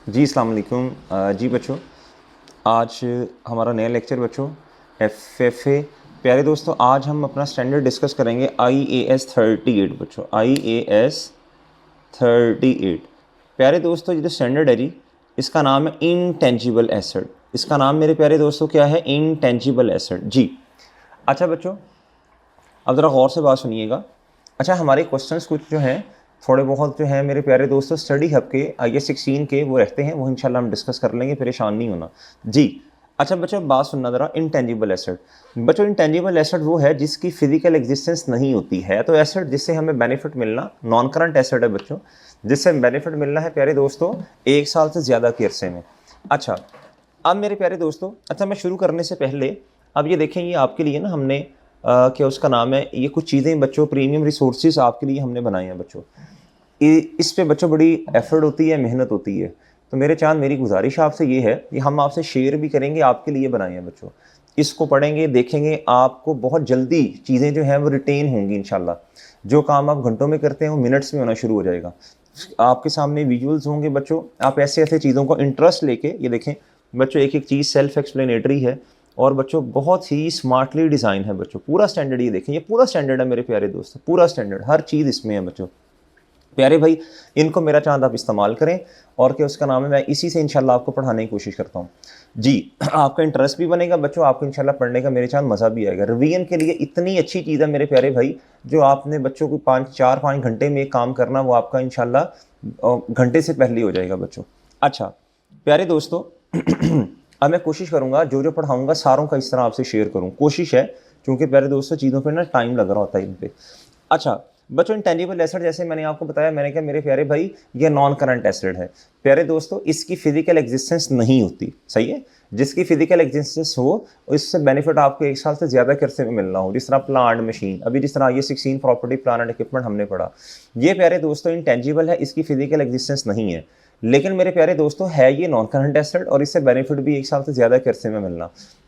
जी अस्सलाम वालेकुम। जी बच्चों, आज हमारा नया लेक्चर बच्चों FFA। प्यारे दोस्तों, आज हम अपना स्टैंडर्ड डिस्कस करेंगे IAS 38 बच्चों, IAS 38। प्यारे दोस्तों, ये जो स्टैंडर्ड है जी, इसका नाम है इंटेंजिबल एसेट। इसका नाम मेरे प्यारे दोस्तों क्या है? इंटेंजिबल एसेट जी। अच्छा बच्चों, अब ज़रा गौर से बात सुनिएगा। अच्छा, हमारे क्वेश्चंस कुछ जो हैं थोड़े बहुत जो हैं मेरे प्यारे दोस्तों स्टडी हब के IAS 16 के वो रहते हैं, वो इंशाल्लाह हम डिस्कस कर लेंगे, परेशान नहीं होना जी। अच्छा बच्चों, बात सुनना ज़रा। इंटेंजिबल एसेट बच्चों, इंटेंजिबल एसेट वो है जिसकी फिजिकल एग्जिस्टेंस नहीं होती है। तो एसेट जिससे हमें बेनिफिट मिलना नॉन करंट एसेट है बच्चों, जिससे बेनिफिट मिलना है प्यारे दोस्तों 1 साल से ज़्यादा के अरसे में। अच्छा, अब मेरे प्यारे दोस्तों, अच्छा मैं शुरू करने से पहले अब ये देखें, ये आपके लिए ना हमने क्या उसका नाम है, ये कुछ चीज़ें बच्चों प्रीमियम रिसोर्सेज आपके लिए हमने बनाए हैं बच्चों। इस पे बच्चों बड़ी एफर्ट होती है, मेहनत होती है। तो मेरे चांद, मेरी गुजारिश आपसे ये है कि हम आपसे शेयर भी करेंगे, आपके लिए बनाए हैं बच्चों। इसको पढ़ेंगे, देखेंगे, आपको बहुत जल्दी चीज़ें जो हैं वो रिटेन होंगी इंशाल्लाह। जो काम आप घंटों में करते हैं वो मिनट्स में होना शुरू हो जाएगा। आपके सामने विजुअल्स होंगे बच्चों, आप ऐसे ऐसे चीज़ों को इंटरेस्ट लेके ये देखें बच्चों, एक एक चीज़ सेल्फ एक्सप्लेनेटरी है और बच्चों बहुत ही स्मार्टली डिज़ाइन है बच्चों। पूरा स्टैंडर्ड, ये देखें, ये पूरा स्टैंडर्ड है मेरे प्यारे दोस्तों, पूरा स्टैंडर्ड, हर चीज़ इसमें है बच्चों। प्यारे भाई, इनको मेरा चांद आप इस्तेमाल करें और क्या उसका नाम है, मैं इसी से इंशाल्लाह आपको पढ़ाने की कोशिश करता हूँ जी। आपका इंटरेस्ट भी बनेगा बच्चों, आपको इंशाल्लाह पढ़ने का मेरे चांद मज़ा भी आएगा। रिवीजन के लिए इतनी अच्छी चीज़ है मेरे प्यारे भाई, जो आपने बच्चों को 4-5 घंटे में काम करना, वो आपका इंशाल्लाह घंटे से पहले हो जाएगा बच्चों। अच्छा प्यारे दोस्तों, अब मैं कोशिश करूँगा जो जो पढ़ाऊँगा सारों का इस तरह आपसे शेयर करूँ, कोशिश है, क्योंकि प्यारे दोस्तों चीज़ों पर ना टाइम लग रहा होता है इन पर। अच्छा बच्चों, इंटेंजिबल एसेट जैसे मैंने आपको बताया, मैंने कहा मेरे प्यारे भाई ये नॉन करंट एसेट है। प्यारे दोस्तों, इसकी फिजिकल एग्जिस्टेंस नहीं होती, सही है। जिसकी फिजिकल एग्जिस्टेंस हो, इससे बेनिफिट आपको 1 साल से ज़्यादा के अरसे में मिलना हो, जिस तरह प्लांट मशीन, अभी जिस तरह ये 16 प्रॉपर्टी प्लान एंड इक्विपमेंट हमने पढ़ा, ये प्यारे दोस्तों इंटेंजिबल है, इसकी फिजिकल एग्जिस्टेंस नहीं है। लेकिन मेरे प्यारे दोस्तों है ये नॉन करंट एसेट और इससे बेनिफिट भी 1 साल से ज़्यादा के अरसे में मिलना।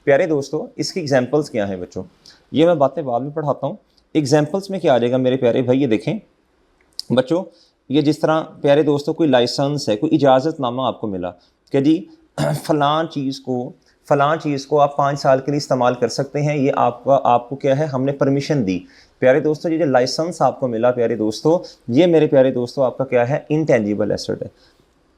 प्यारे दोस्तों, इसकी एग्जाम्पल्स क्या हैं बच्चों, ये मैं बातें बाद में पढ़ाता हूँ। एग्जाम्पल्स में क्या आ जाएगा मेरे प्यारे भाई, ये देखें बच्चों, ये जिस तरह प्यारे दोस्तों कोई लाइसेंस है, कोई इजाज़तनामा आपको मिला कि जी फ़लाँ चीज़ को आप 5 साल के लिए इस्तेमाल कर सकते हैं, ये आपको क्या है, हमने परमिशन दी। प्यारे दोस्तों, ये जो लाइसेंस आपको मिला प्यारे दोस्तों, ये मेरे प्यारे दोस्तों आपका क्या है, इंटेंजिबल एसेट है।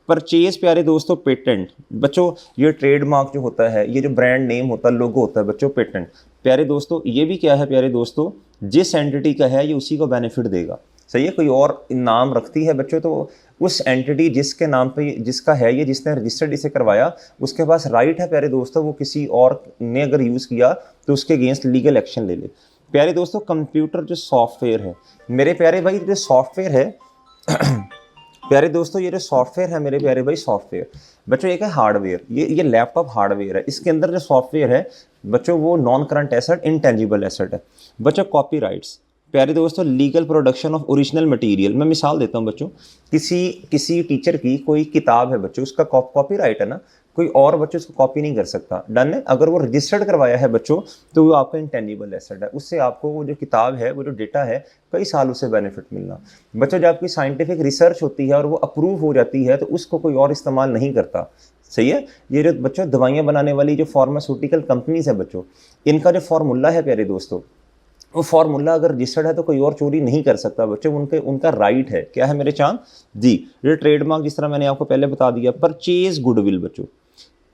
परचेज प्यारे दोस्तों, पेटेंट बच्चों, ये ट्रेडमार्क जो होता है, ये जो ब्रांड नेम होता है, लोगो होता है बच्चों, पेटेंट। प्यारे दोस्तों, ये भी क्या है प्यारे दोस्तों, जिस एंटिटी का है ये उसी को बेनिफिट देगा, सही है। कोई और नाम रखती है बच्चों, तो उस एंटिटी जिसके नाम पे जिसका है ये, जिसने रजिस्टर्ड इसे करवाया, उसके पास राइट है प्यारे दोस्तों, वो किसी और ने अगर यूज़ किया तो उसके अगेंस्ट लीगल एक्शन ले ले। प्यारे दोस्तों, कंप्यूटर जो सॉफ्टवेयर है मेरे प्यारे भाई, जो सॉफ्टवेयर है प्यारे दोस्तों, ये जो सॉफ्टवेयर है मेरे प्यारे भाई, सॉफ्टवेयर बच्चों एक है हार्डवेयर, ये लैपटॉप हार्डवेयर है, इसके अंदर जो सॉफ्टवेयर है बच्चों वो non current asset, intangible asset है बच्चों। कॉपीराइट्स प्यारे दोस्तों, legal production of original material. मैं मिसाल देता हूँ बच्चों, किसी टीचर की कोई किताब है बच्चों, उसका कॉपीराइट है ना, कोई और बच्चों उसको कॉपी नहीं कर सकता, डन है। अगर वो रजिस्टर्ड करवाया है बच्चों, तो वो आपका इंटेंजिबल एसेट है, उससे आपको वो जो किताब है, वो जो डेटा है, कई साल उससे बेनिफिट मिलना बच्चों। जब आपकी साइंटिफिक रिसर्च होती है और वो अप्रूव हो जाती है, तो उसको कोई और इस्तेमाल नहीं करता, सही है। ये जो बच्चों दवाइयाँ बनाने वाली जो फार्मास्यूटिकल कंपनीज है बच्चों, इनका जो फार्मूला है प्यारे दोस्तों, वो फार्मूला अगर रजिस्टर्ड है तो कोई और चोरी नहीं कर सकता बच्चों, उनका राइट है, क्या है मेरे चांद जी। ये ट्रेडमार्क जिस तरह मैंने आपको पहले बता दिया। परचेज गुडविल बच्चों,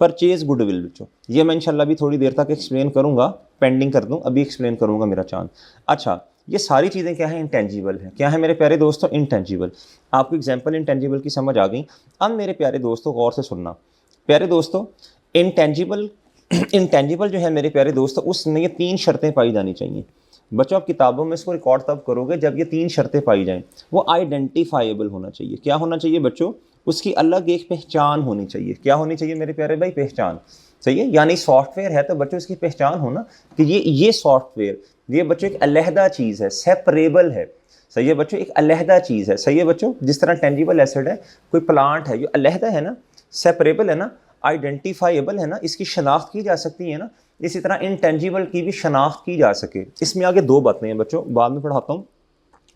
परचेज गुडविल बच्चों, ये मैं इंशाल्लाह भी थोड़ी देर तक एक्सप्लेन करूंगा, पेंडिंग कर दूं, अभी एक्सप्लेन करूंगा मेरा चांद। अच्छा, ये सारी चीज़ें क्या है, इंटेंजिबल है, क्या है मेरे प्यारे दोस्तों, इंटेंजिबल। आपको एग्जाम्पल इंटेंजिबल की समझ आ गई। अब मेरे प्यारे दोस्तों गौर से सुनना, प्यारे दोस्तों इंटेंजिबल इंटेंजिबल जो है मेरे प्यारे दोस्तों, उसमें ये 3 शर्तें पाई जानी चाहिए बच्चों। आप किताबों में इसको रिकॉर्ड तब करोगे जब ये 3 शर्तें पाई जाएं। वो आइडेंटिफाइबल होना चाहिए, क्या होना चाहिए बच्चों, उसकी अलग एक पहचान होनी चाहिए। क्या होनी चाहिए मेरे प्यारे भाई, पहचान, सही है। यानी सॉफ्टवेयर है तो बच्चों इसकी पहचान हो ना, कि ये सॉफ्टवेयर, ये बच्चों एक अलहदा चीज़ है, सेपरेबल है, सही है बच्चों, एक अलहदा चीज़ है, सही है बच्चों। जिस तरह टेंजिबल एसेट है, कोई प्लांट है, ये अलहदा है ना, सेपरेबल है ना, आइडेंटिफाइबल है ना, इसकी शनाख्त की जा सकती है ना। इसी तरह इंटेंजिबल की भी शनाख्त की जा सके। इसमें आगे 2 बातें हैं बच्चों, बाद में पढ़ाता हूँ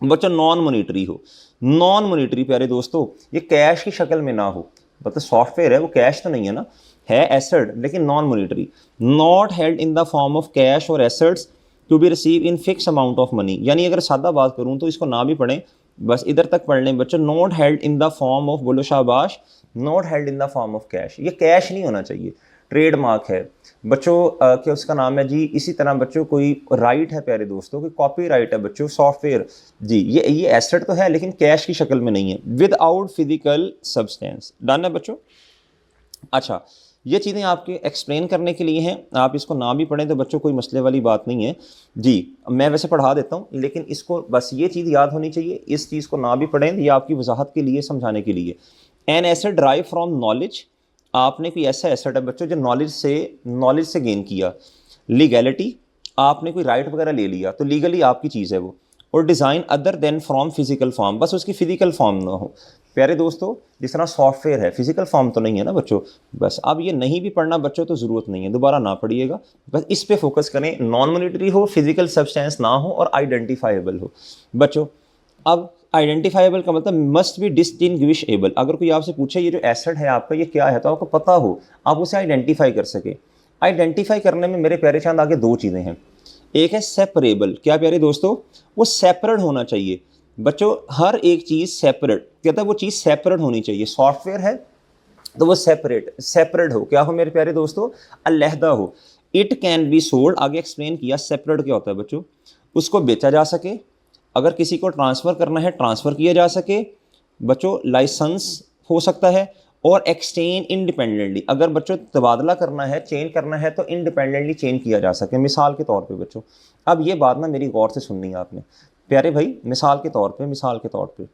बच्चों। नॉन मॉनिटरी हो, नॉन मॉनिटरी प्यारे दोस्तों, ये कैश की शक्ल में ना हो, मतलब सॉफ्टवेयर है वो कैश तो नहीं है ना, है एसेट लेकिन non monetary, not held in the form of cash और assets to be receive in fix amount of money. यानी अगर सादा बात करूँ तो इसको ना भी पढ़ें, बस इधर तक पढ़ लें बच्चों। Not held in the form of, बोलो शाबाश, not held in the form of cash, ये कैश नहीं होना चाहिए, ट्रेडमार्क है बच्चों। क्या उसका नाम है जी। इसी तरह बच्चों कोई राइट है प्यारे दोस्तों, कोई कॉपी राइट है बच्चों, सॉफ्टवेयर जी, ये एसेट तो है लेकिन कैश की शक्ल में नहीं है, विदाउट फिजिकल सब्सटेंस। डन है बच्चों। अच्छा, ये चीज़ें आपके एक्सप्लेन करने के लिए हैं, आप इसको ना भी पढ़ें तो बच्चों कोई मसले वाली बात नहीं है जी। मैं वैसे पढ़ा देता हूँ लेकिन इसको बस ये चीज़ याद होनी चाहिए, इस चीज़ को ना भी पढ़ें, ये आपकी वजाहत के लिए, समझाने के लिए। An asset drive from knowledge, आपने कोई ऐसा एसेट है बच्चों जो नॉलेज से गेन किया। लीगैलिटी, आपने कोई राइट वगैरह ले लिया तो लीगली आपकी चीज़ है वो। और design other than from physical form, बस उसकी फिजिकल फॉर्म ना हो। प्यारे दोस्तों जिस तरह सॉफ्टवेयर है फिजिकल फॉर्म तो नहीं है ना बच्चों। बस अब ये नहीं भी पढ़ना बच्चों तो ज़रूरत नहीं है, दोबारा ना पढ़िएगा, बस इस पे फोकस करें। नॉन मॉनिटरी हो, फिजिकल सब्सटेंस ना हो और आइडेंटिफाइबल हो बच्चों। अब आइडेंटिफाइबल का मतलब मस्ट बी डिस्टिंग्विशेबल। अगर कोई आपसे पूछे ये जो एसेट है आपका ये क्या है तो आपको पता हो, आप उसे आइडेंटिफाई कर सके। आइडेंटिफाई करने में मेरे प्यारे चांद आगे दो चीज़ें हैं। एक है सेपरेबल, क्या प्यारे दोस्तों, वो सेपरेट होना चाहिए बच्चों। हर एक चीज़ सेपरेट, कहता है वो चीज़ सेपरेट होनी चाहिए। सॉफ्टवेयर है तो वो सेपरेट हो, क्या हो मेरे प्यारे दोस्तों, अलहदा हो। इट कैन बी सोल्ड, आगे एक्सप्लेन किया सेपरेट क्या होता है बच्चों, उसको बेचा जा सके, अगर किसी को ट्रांसफ़र करना है ट्रांसफ़र किया जा सके बच्चों, लाइसेंस हो सकता है, और एक्सचेंज इंडिपेंडेंटली, अगर बच्चों तबादला करना है, चेंज करना है तो इंडिपेंडेंटली चेंज किया जा सके। मिसाल के तौर पे बच्चों, अब ये बात ना मेरी गौर से सुननी है आपने प्यारे भाई। मिसाल के तौर पे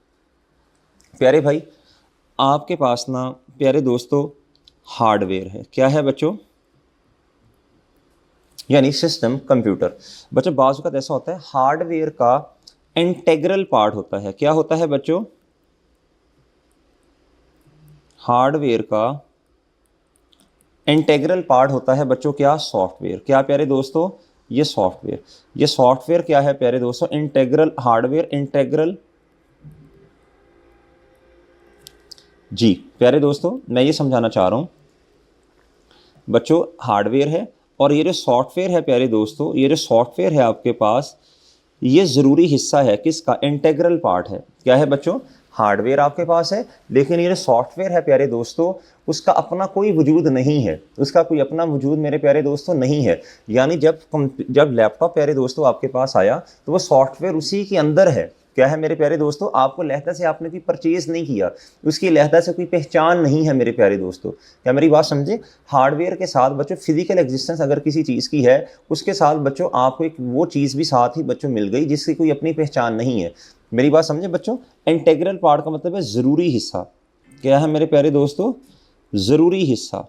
प्यारे भाई, आपके पास ना प्यारे दोस्तों हार्डवेयर है, क्या है बच्चों, यानी सिस्टम, कंप्यूटर। बच्चों बाज़ वक़्त ऐसा होता है हार्डवेयर का इंटेग्रल पार्ट होता है, क्या होता है बच्चों, हार्डवेयर का इंटेग्रल पार्ट होता है बच्चों क्या, सॉफ्टवेयर। क्या प्यारे दोस्तों, ये सॉफ्टवेयर क्या है प्यारे दोस्तों, इंटेग्रल हार्डवेयर, इंटेग्रल जी। प्यारे दोस्तों मैं ये समझाना चाह रहा हूँ बच्चों, हार्डवेयर है और ये जो सॉफ्टवेयर है प्यारे दोस्तों, ये जो सॉफ्टवेयर है आपके पास, ये ज़रूरी हिस्सा है किसका, इंटेग्रल पार्ट है। क्या है बच्चों, हार्डवेयर आपके पास है लेकिन ये जो सॉफ्टवेयर है प्यारे दोस्तों उसका अपना कोई वजूद नहीं है, उसका कोई अपना वजूद मेरे प्यारे दोस्तों नहीं है। यानी जब लैपटॉप प्यारे दोस्तों आपके पास आया तो वो सॉफ्टवेयर उसी के अंदर है। क्या है मेरे प्यारे दोस्तों, आपको लहदा से आपने कोई परचेज़ नहीं किया, उसकी लहदा से कोई पहचान नहीं है मेरे प्यारे दोस्तों। क्या मेरी बात समझे, हार्डवेयर के साथ बच्चों फिजिकल एग्जिस्टेंस अगर किसी चीज़ की है, उसके साथ बच्चों आपको एक वो चीज़ भी साथ ही बच्चों मिल गई जिसकी कोई अपनी पहचान नहीं है। मेरी बात समझे बच्चों, इंटेग्रल पार्ट का मतलब है ज़रूरी हिस्सा। क्या है मेरे प्यारे दोस्तों, ज़रूरी हिस्सा।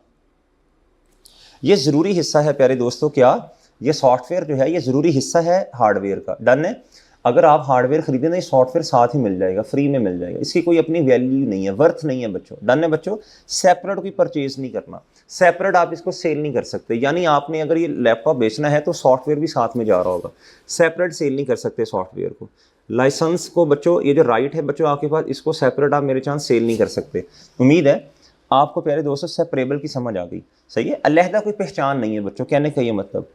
ये ज़रूरी हिस्सा है प्यारे दोस्तों, क्या ये सॉफ्टवेयर जो है ये ज़रूरी हिस्सा है हार्डवेयर का। डन है। अगर आप हार्डवेयर खरीदें तो ये सॉफ्टवेयर साथ ही मिल जाएगा, फ्री में मिल जाएगा, इसकी कोई अपनी वैल्यू नहीं है, वर्थ नहीं है बच्चों। डन है बच्चों। सेपरेट कोई परचेज नहीं करना, सेपरेट आप इसको सेल नहीं कर सकते। यानी आपने अगर ये लैपटॉप बेचना है तो सॉफ्टवेयर भी साथ में जा रहा होगा, सेपरेट सेल नहीं कर सकते सॉफ्टवेयर को। लाइसेंस को बच्चों, ये जो राइट है बच्चों आपके पास, इसको सेपरेट आप मेरे चांस सेल नहीं कर सकते। उम्मीद है आपको प्यारे दोस्तों सेपरेबल की समझ आ गई। सही है, अलहदा कोई पहचान नहीं है बच्चों, कहने का ये मतलब।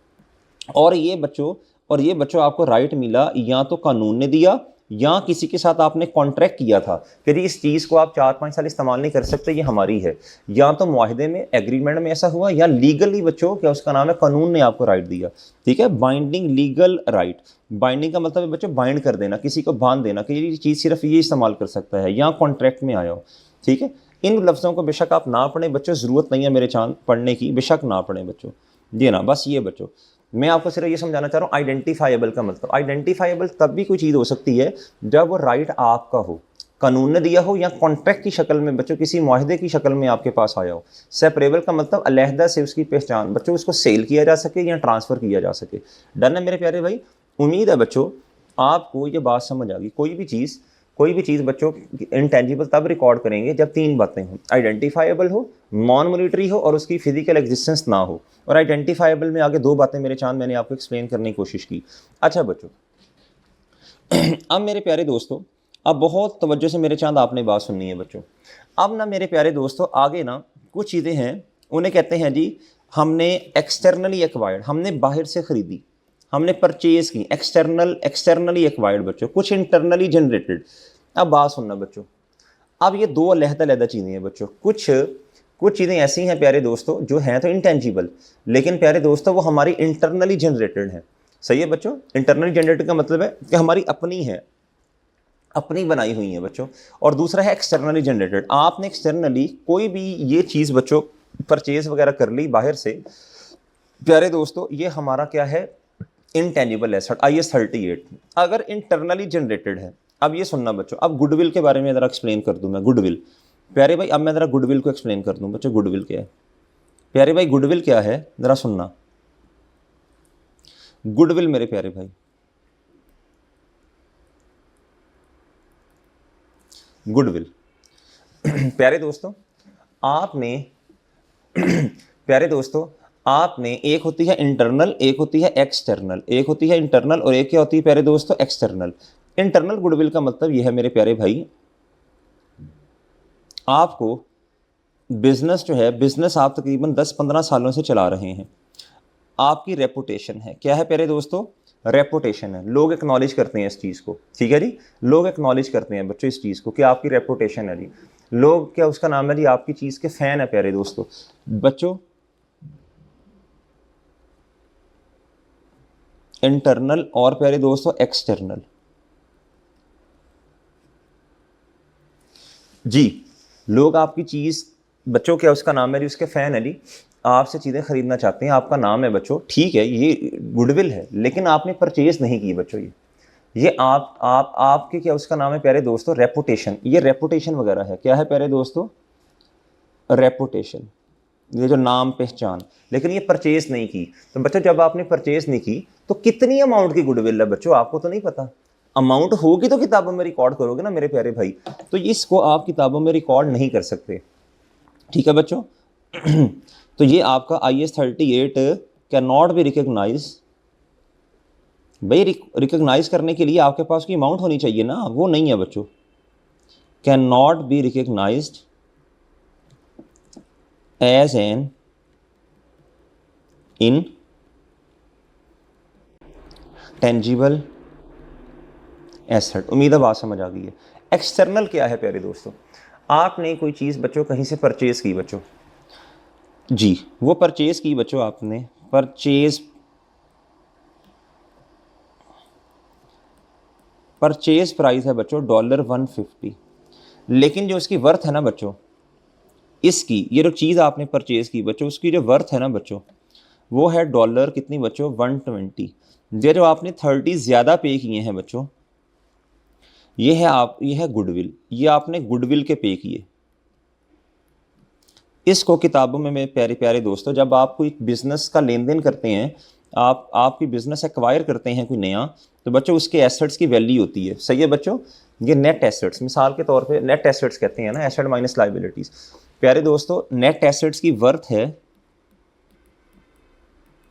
और ये बच्चों आपको राइट मिला या तो कानून ने दिया या किसी के साथ आपने कॉन्ट्रैक्ट किया था कि जी इस चीज़ को आप 4-5 साल इस्तेमाल नहीं कर सकते, ये हमारी है। या तो मुआहदे में, एग्रीमेंट में ऐसा हुआ, या लीगली बच्चों क्या उसका नाम है, कानून ने आपको राइट दिया। ठीक है, बाइंडिंग लीगल राइट। बाइंडिंग का मतलब है बच्चों बाइंड कर देना, किसी को बांध देना कि ये चीज़ सिर्फ ये इस्तेमाल कर सकता है, या कॉन्ट्रैक्ट में आया हो। ठीक है, इन लफ्ज़ों को बेशक आप ना पढ़ें बच्चों, ज़रूरत नहीं है मेरे चांद पढ़ने की, बेशक ना पढ़ें बच्चों जी ना। बस ये बच्चों मैं आपको सिर्फ ये समझाना चाह रहा हूँ, आइडेंटिफाइबल का मतलब, आइडेंटिफाइबल तब भी कोई चीज़ हो सकती है जब वो राइट आपका हो, कानून ने दिया हो, या कॉन्ट्रैक्ट की शक्ल में बच्चों किसी मुआहदे की शक्ल में आपके पास आया हो। सेपरेबल का मतलब अलहदा से उसकी पहचान, बच्चों उसको सेल किया जा सके या ट्रांसफ़र किया जा सके। डन है मेरे प्यारे भाई। उम्मीद है बच्चों आपको ये बात समझ आ गई। कोई भी चीज़ बच्चों इंटेंजिबल तब रिकॉर्ड करेंगे जब 3 बातें हों, आइडेंटिफाइबल हो, नॉन मॉनिटरी हो और उसकी फिजिकल एग्जिस्टेंस ना हो। और आइडेंटिफाइबल में आगे 2 बातें मेरे चांद मैंने आपको एक्सप्लेन करने की कोशिश की। अच्छा बच्चों अब मेरे प्यारे दोस्तों, अब बहुत तवज्जो से मेरे चांद आपने बात सुननी है बच्चों। अब ना मेरे प्यारे दोस्तों आगे ना कुछ चीज़ें हैं, उन्हें कहते हैं जी हमने एक्सटर्नली एक्वायर्ड, हमने बाहर से खरीदी, हमने परचेज की, एक्सटर्नली एक्वायर्ड बच्चों, कुछ इंटरनली जनरेटेड। अब बात सुनना बच्चों, अब ये दो अलग-अलग चीज़ें हैं बच्चों। कुछ कुछ चीज़ें ऐसी हैं प्यारे दोस्तों जो हैं तो इंटेंजिबल, लेकिन प्यारे दोस्तों वो हमारी इंटरनली जनरेटेड हैं। सही है बच्चों, इंटरनली जनरेटेड का मतलब है कि हमारी अपनी है, अपनी बनाई हुई है बच्चों। और दूसरा है एक्सटर्नली जनरेटेड, आपने एक्सटर्नली कोई भी ये चीज़ बच्चों परचेज वगैरह कर ली बाहर से, प्यारे दोस्तों ये हमारा क्या है, इनटेंजिबल एसेट, IAS 38। अगर इंटरनली जनरेटेड है, अब ये सुनना बच्चों, अब गुडविल के बारे में ज़रा एक्सप्लेन कर दूं मैं। गुडविल प्यारे भाई, अब मैं ज़रा गुडविल को एक्सप्लेन कर दूं बच्चों। गुडविल क्या है प्यारे भाई, गुडविल क्या है ज़रा सुनना। गुडविल मेरे प्यारे भाई, गुडविल प्यारे दोस्तों आपने प्यारे दोस्तों आपने, एक होती है इंटरनल, एक होती है एक्सटर्नल, एक होती है इंटरनल और एक क्या होती है प्यारे दोस्तों, एक्सटर्नल। इंटरनल गुडविल का मतलब यह है मेरे प्यारे भाई, आपको बिजनेस जो है, बिजनेस आप तकरीबन 10-15 सालों से चला रहे हैं, आपकी रेपुटेशन है, क्या है प्यारे दोस्तों, रेपुटेशन है। लोग एक्नॉलेज करते हैं इस चीज़ को, ठीक है जी, लोग एक्नॉलेज करते हैं बच्चों इस चीज़ को कि आपकी रेपुटेशन है जी। लोग क्या उसका नाम है जी, आपकी चीज़ के फैन है प्यारे दोस्तों। बच्चों इंटरनल और प्यारे दोस्तों एक्सटर्नल, जी लोग आपकी चीज़ बच्चों क्या उसका नाम है जी, उसके फ़ैन है जी, आपसे चीज़ें खरीदना चाहते हैं, आपका नाम है बच्चों, ठीक है ये गुडविल है, लेकिन आपने परचेज नहीं की बच्चों। ये आप आपके क्या उसका नाम है प्यारे दोस्तों, रेपुटेशन। ये रेपुटेशन वगैरह है, क्या है प्यारे दोस्तों, रेपुटेशन, ये जो नाम पहचान, लेकिन ये परचेज नहीं की। तो बच्चों जब आपने परचेज नहीं की तो कितनी अमाउंट की गुडविल है बच्चों, आपको तो नहीं पता। अमाउंट होगी तो किताबों में रिकॉर्ड करोगे ना मेरे प्यारे भाई, तो इसको आप किताबों में रिकॉर्ड नहीं कर सकते, ठीक है बच्चों। तो ये आपका IAS 38 can not be recognise. भाई रिकग्नाइज करने के लिए आपके पास की अमाउंट होनी चाहिए ना, वो नहीं है बच्चों। Can not be recognised as an intangible asset. उम्मीद है बात समझ आ गई है। एक्सटर्नल क्या है प्यारे दोस्तों, आपने कोई चीज़ बच्चों कहीं से परचेज की बच्चों, जी वो परचेज की बच्चों, आपने परचेज प्राइस है बच्चों $150, लेकिन जो उसकी वर्थ है ना बच्चों, इसकी ये जो चीज़ आपने परचेज की बच्चों, उसकी जो वर्थ है ना बच्चों, वो है डॉलर कितनी बच्चों, 120। ये जो आपने 30 ज़्यादा पे किए हैं बच्चों, ये है गुडविल, ये आपने गुडविल के पे किए। इसको किताबों में मेरे प्यारे प्यारे दोस्तों, जब आप कोई बिजनेस का लेन देन करते हैं, आपकी बिजनेस एक्वायर करते हैं कोई नया, तो बच्चों उसके एसेट्स की वैल्यू होती है। सही है बच्चों, ये नेट एसेट्स मिसाल के तौर पे नेट एसेट्स कहते हैं ना, एसेट माइनस लाइबिलिटीज। प्यारे दोस्तों नेट एसेट्स की वर्थ है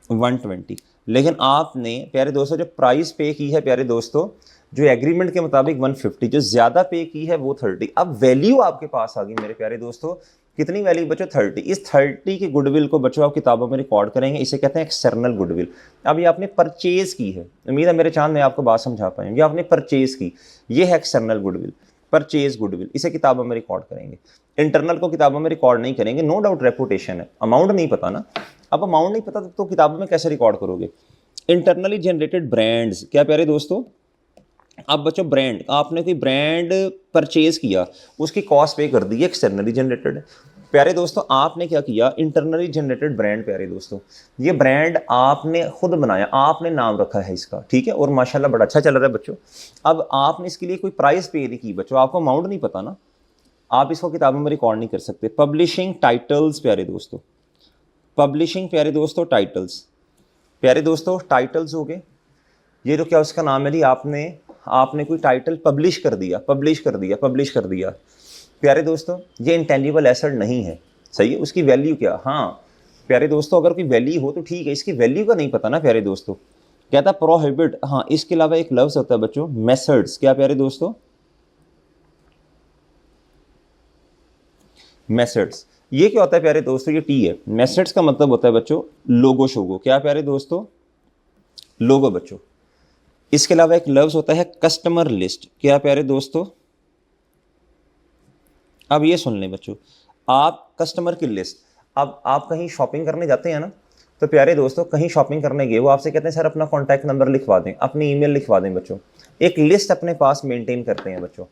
120, लेकिन आपने प्यारे दोस्तों जो प्राइस पे की है प्यारे दोस्तों, जो एग्रीमेंट के मुताबिक 150, जो ज़्यादा पे की है वो 30। अब वैल्यू आपके पास आ गई मेरे प्यारे दोस्तों, कितनी वैल्यू बच्चों, 30। इस 30 की गुडविल को बच्चों आप किताबों में रिकॉर्ड करेंगे, इसे कहते हैं एक्सटर्नल गुडविल। अब ये आपने परचेज की है, उम्मीद है मेरे चांद में आपको बात समझा पाएंगे, आपने परचेज की, ये है एक्सटर्नल गुडविल, परचेज गुडविल, इसे किताबों में रिकॉर्ड करेंगे। इंटरनल को किताबों में रिकॉर्ड नहीं करेंगे, नो डाउट रेपुटेशन है, अमाउंट नहीं पता ना। अब अमाउंट नहीं पता तो किताबों में कैसे रिकॉर्ड करोगे। इंटरनली जनरेटेड ब्रांड्स, क्या प्यारे दोस्तों, अब बच्चों ब्रांड, आपने कोई ब्रांड परचेज किया, उसकी कॉस्ट पे कर दी, एक्सटर्नली जनरेटेड। प्यारे दोस्तों आपने क्या किया, इंटरनली जनरेटेड ब्रांड, प्यारे दोस्तों ये ब्रांड आपने खुद बनाया, आपने नाम रखा है इसका, ठीक है, और माशाल्लाह बड़ा अच्छा चल रहा है बच्चों। अब आपने इसके लिए कोई प्राइस पे नहीं की बच्चों, आपको अमाउंट नहीं पता ना, आप इसको किताबों में रिकॉर्ड नहीं कर सकते। पब्लिशिंग टाइटल्स प्यारे दोस्तों, पब्लिशिंग प्यारे दोस्तों टाइटल्स, प्यारे दोस्तों टाइटल्स हो गए, ये तो क्या उसका नाम है जी, आपने कोई टाइटल पब्लिश कर दिया, पब्लिश कर दिया। प्यारे दोस्तों ये इंटेंजिबल एसेट नहीं है, सही है, उसकी वैल्यू क्या, हाँ प्यारे दोस्तों अगर कोई वैल्यू हो तो ठीक है, इसकी वैल्यू का नहीं पता ना प्यारे दोस्तों। क्या था प्रोहिबिट, हाँ इसके अलावा एक लफ्ज़ होता है बच्चों मेथड्स, क्या प्यारे दोस्तों, मेथड्स, ये क्या होता है प्यारे दोस्तों, ये टी है। मेथड्स का मतलब होता है बच्चों लोगो शोगो, क्या प्यारे दोस्तों, लोगो बच्चों। इसके अलावा एक लफ्ज होता है कस्टमर लिस्ट, क्या प्यारे दोस्तों, अब ये सुन लें बच्चों, आप कस्टमर की लिस्ट, अब आप कहीं शॉपिंग करने जाते हैं ना, तो प्यारे दोस्तों कहीं शॉपिंग करने गए, वो आपसे कहते हैं सर अपना कॉन्टैक्ट नंबर लिखवा दें, अपनी ईमेल लिखवा दें बच्चों, एक लिस्ट अपने पास मेंटेन करते हैं बच्चों।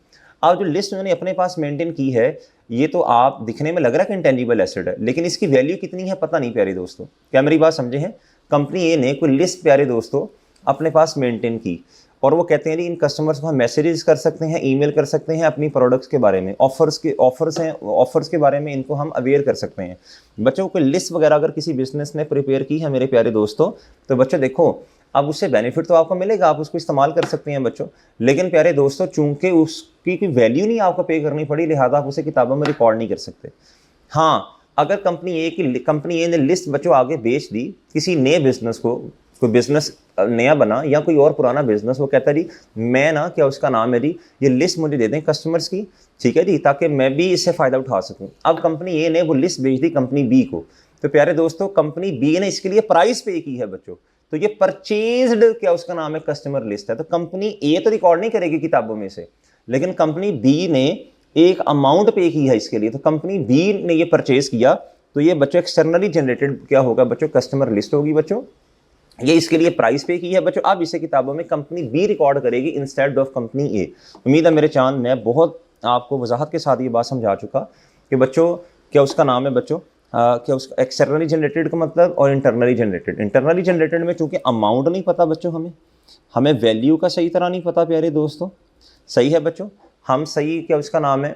अब जो लिस्ट उन्होंने अपने पास मेंटेन की है, ये तो आप दिखने में लग रहा है कि इंटेंजिबल एसेट है, लेकिन इसकी वैल्यू कितनी है पता नहीं प्यारे दोस्तों, क्या मेरी बात समझे हैं। कंपनी ए ने कोई लिस्ट प्यारे दोस्तों अपने पास मेंटेन की, और वो कहते हैं जी इन कस्टमर्स को हम मैसेजेस कर सकते हैं, ईमेल कर सकते हैं अपनी प्रोडक्ट्स के बारे में, ऑफर्स के बारे में इनको हम अवेयर कर सकते हैं। बच्चों को लिस्ट वगैरह अगर किसी बिजनेस ने प्रिपेयर की है मेरे प्यारे दोस्तों, तो बच्चों देखो अब उससे बेनिफिट तो आपको मिलेगा, आप उसको इस्तेमाल कर सकते हैं बच्चों, लेकिन प्यारे दोस्तों चूंकि उसकी कोई वैल्यू नहीं आपको पे करनी पड़ी, लिहाजा आप उसे किताबों में रिकॉर्ड नहीं कर सकते। हाँ, अगर कंपनी ए ने लिस्ट बच्चों आगे बेच दी किसी नए बिजनेस को, कोई बिजनेस नया बना या कोई और पुराना बिजनेस, वो कहता है जी मैं ना क्या उसका नाम है जी, ये लिस्ट मुझे दे दें कस्टमर्स की, ठीक है जी, ताकि मैं भी इससे फ़ायदा उठा सकूं। अब कंपनी ए ने वो लिस्ट बेच दी कंपनी बी को, तो प्यारे दोस्तों कंपनी बी ने इसके लिए प्राइस पे की है बच्चों, तो ये परचेज्ड क्या उसका नाम है कस्टमर लिस्ट है। तो कंपनी ए तो रिकॉर्ड नहीं करेगी किताबों में से, लेकिन कंपनी बी ने एक अमाउंट पे की है इसके लिए, तो कंपनी बी ने ये परचेज किया, तो ये बच्चों एक्सटर्नली जनरेटेड क्या होगा बच्चों, कस्टमर लिस्ट होगी बच्चों, ये इसके लिए प्राइस पे की है बच्चों। अब इसे किताबों में कंपनी बी रिकॉर्ड करेगी इंस्टेड ऑफ कंपनी ए। उम्मीद है मेरे चांद मैं बहुत आपको वजाहत के साथ ये बात समझा चुका कि बच्चों क्या उसका नाम है बच्चों, क्या उसका एक्सटर्नली जनरेटेड का मतलब और इंटरनली जनरेटेड में चूंकि अमाउंट नहीं पता बच्चों, हमें वैल्यू का सही तरह नहीं पता प्यारे दोस्तों, सही है बच्चों, हम सही क्या उसका नाम है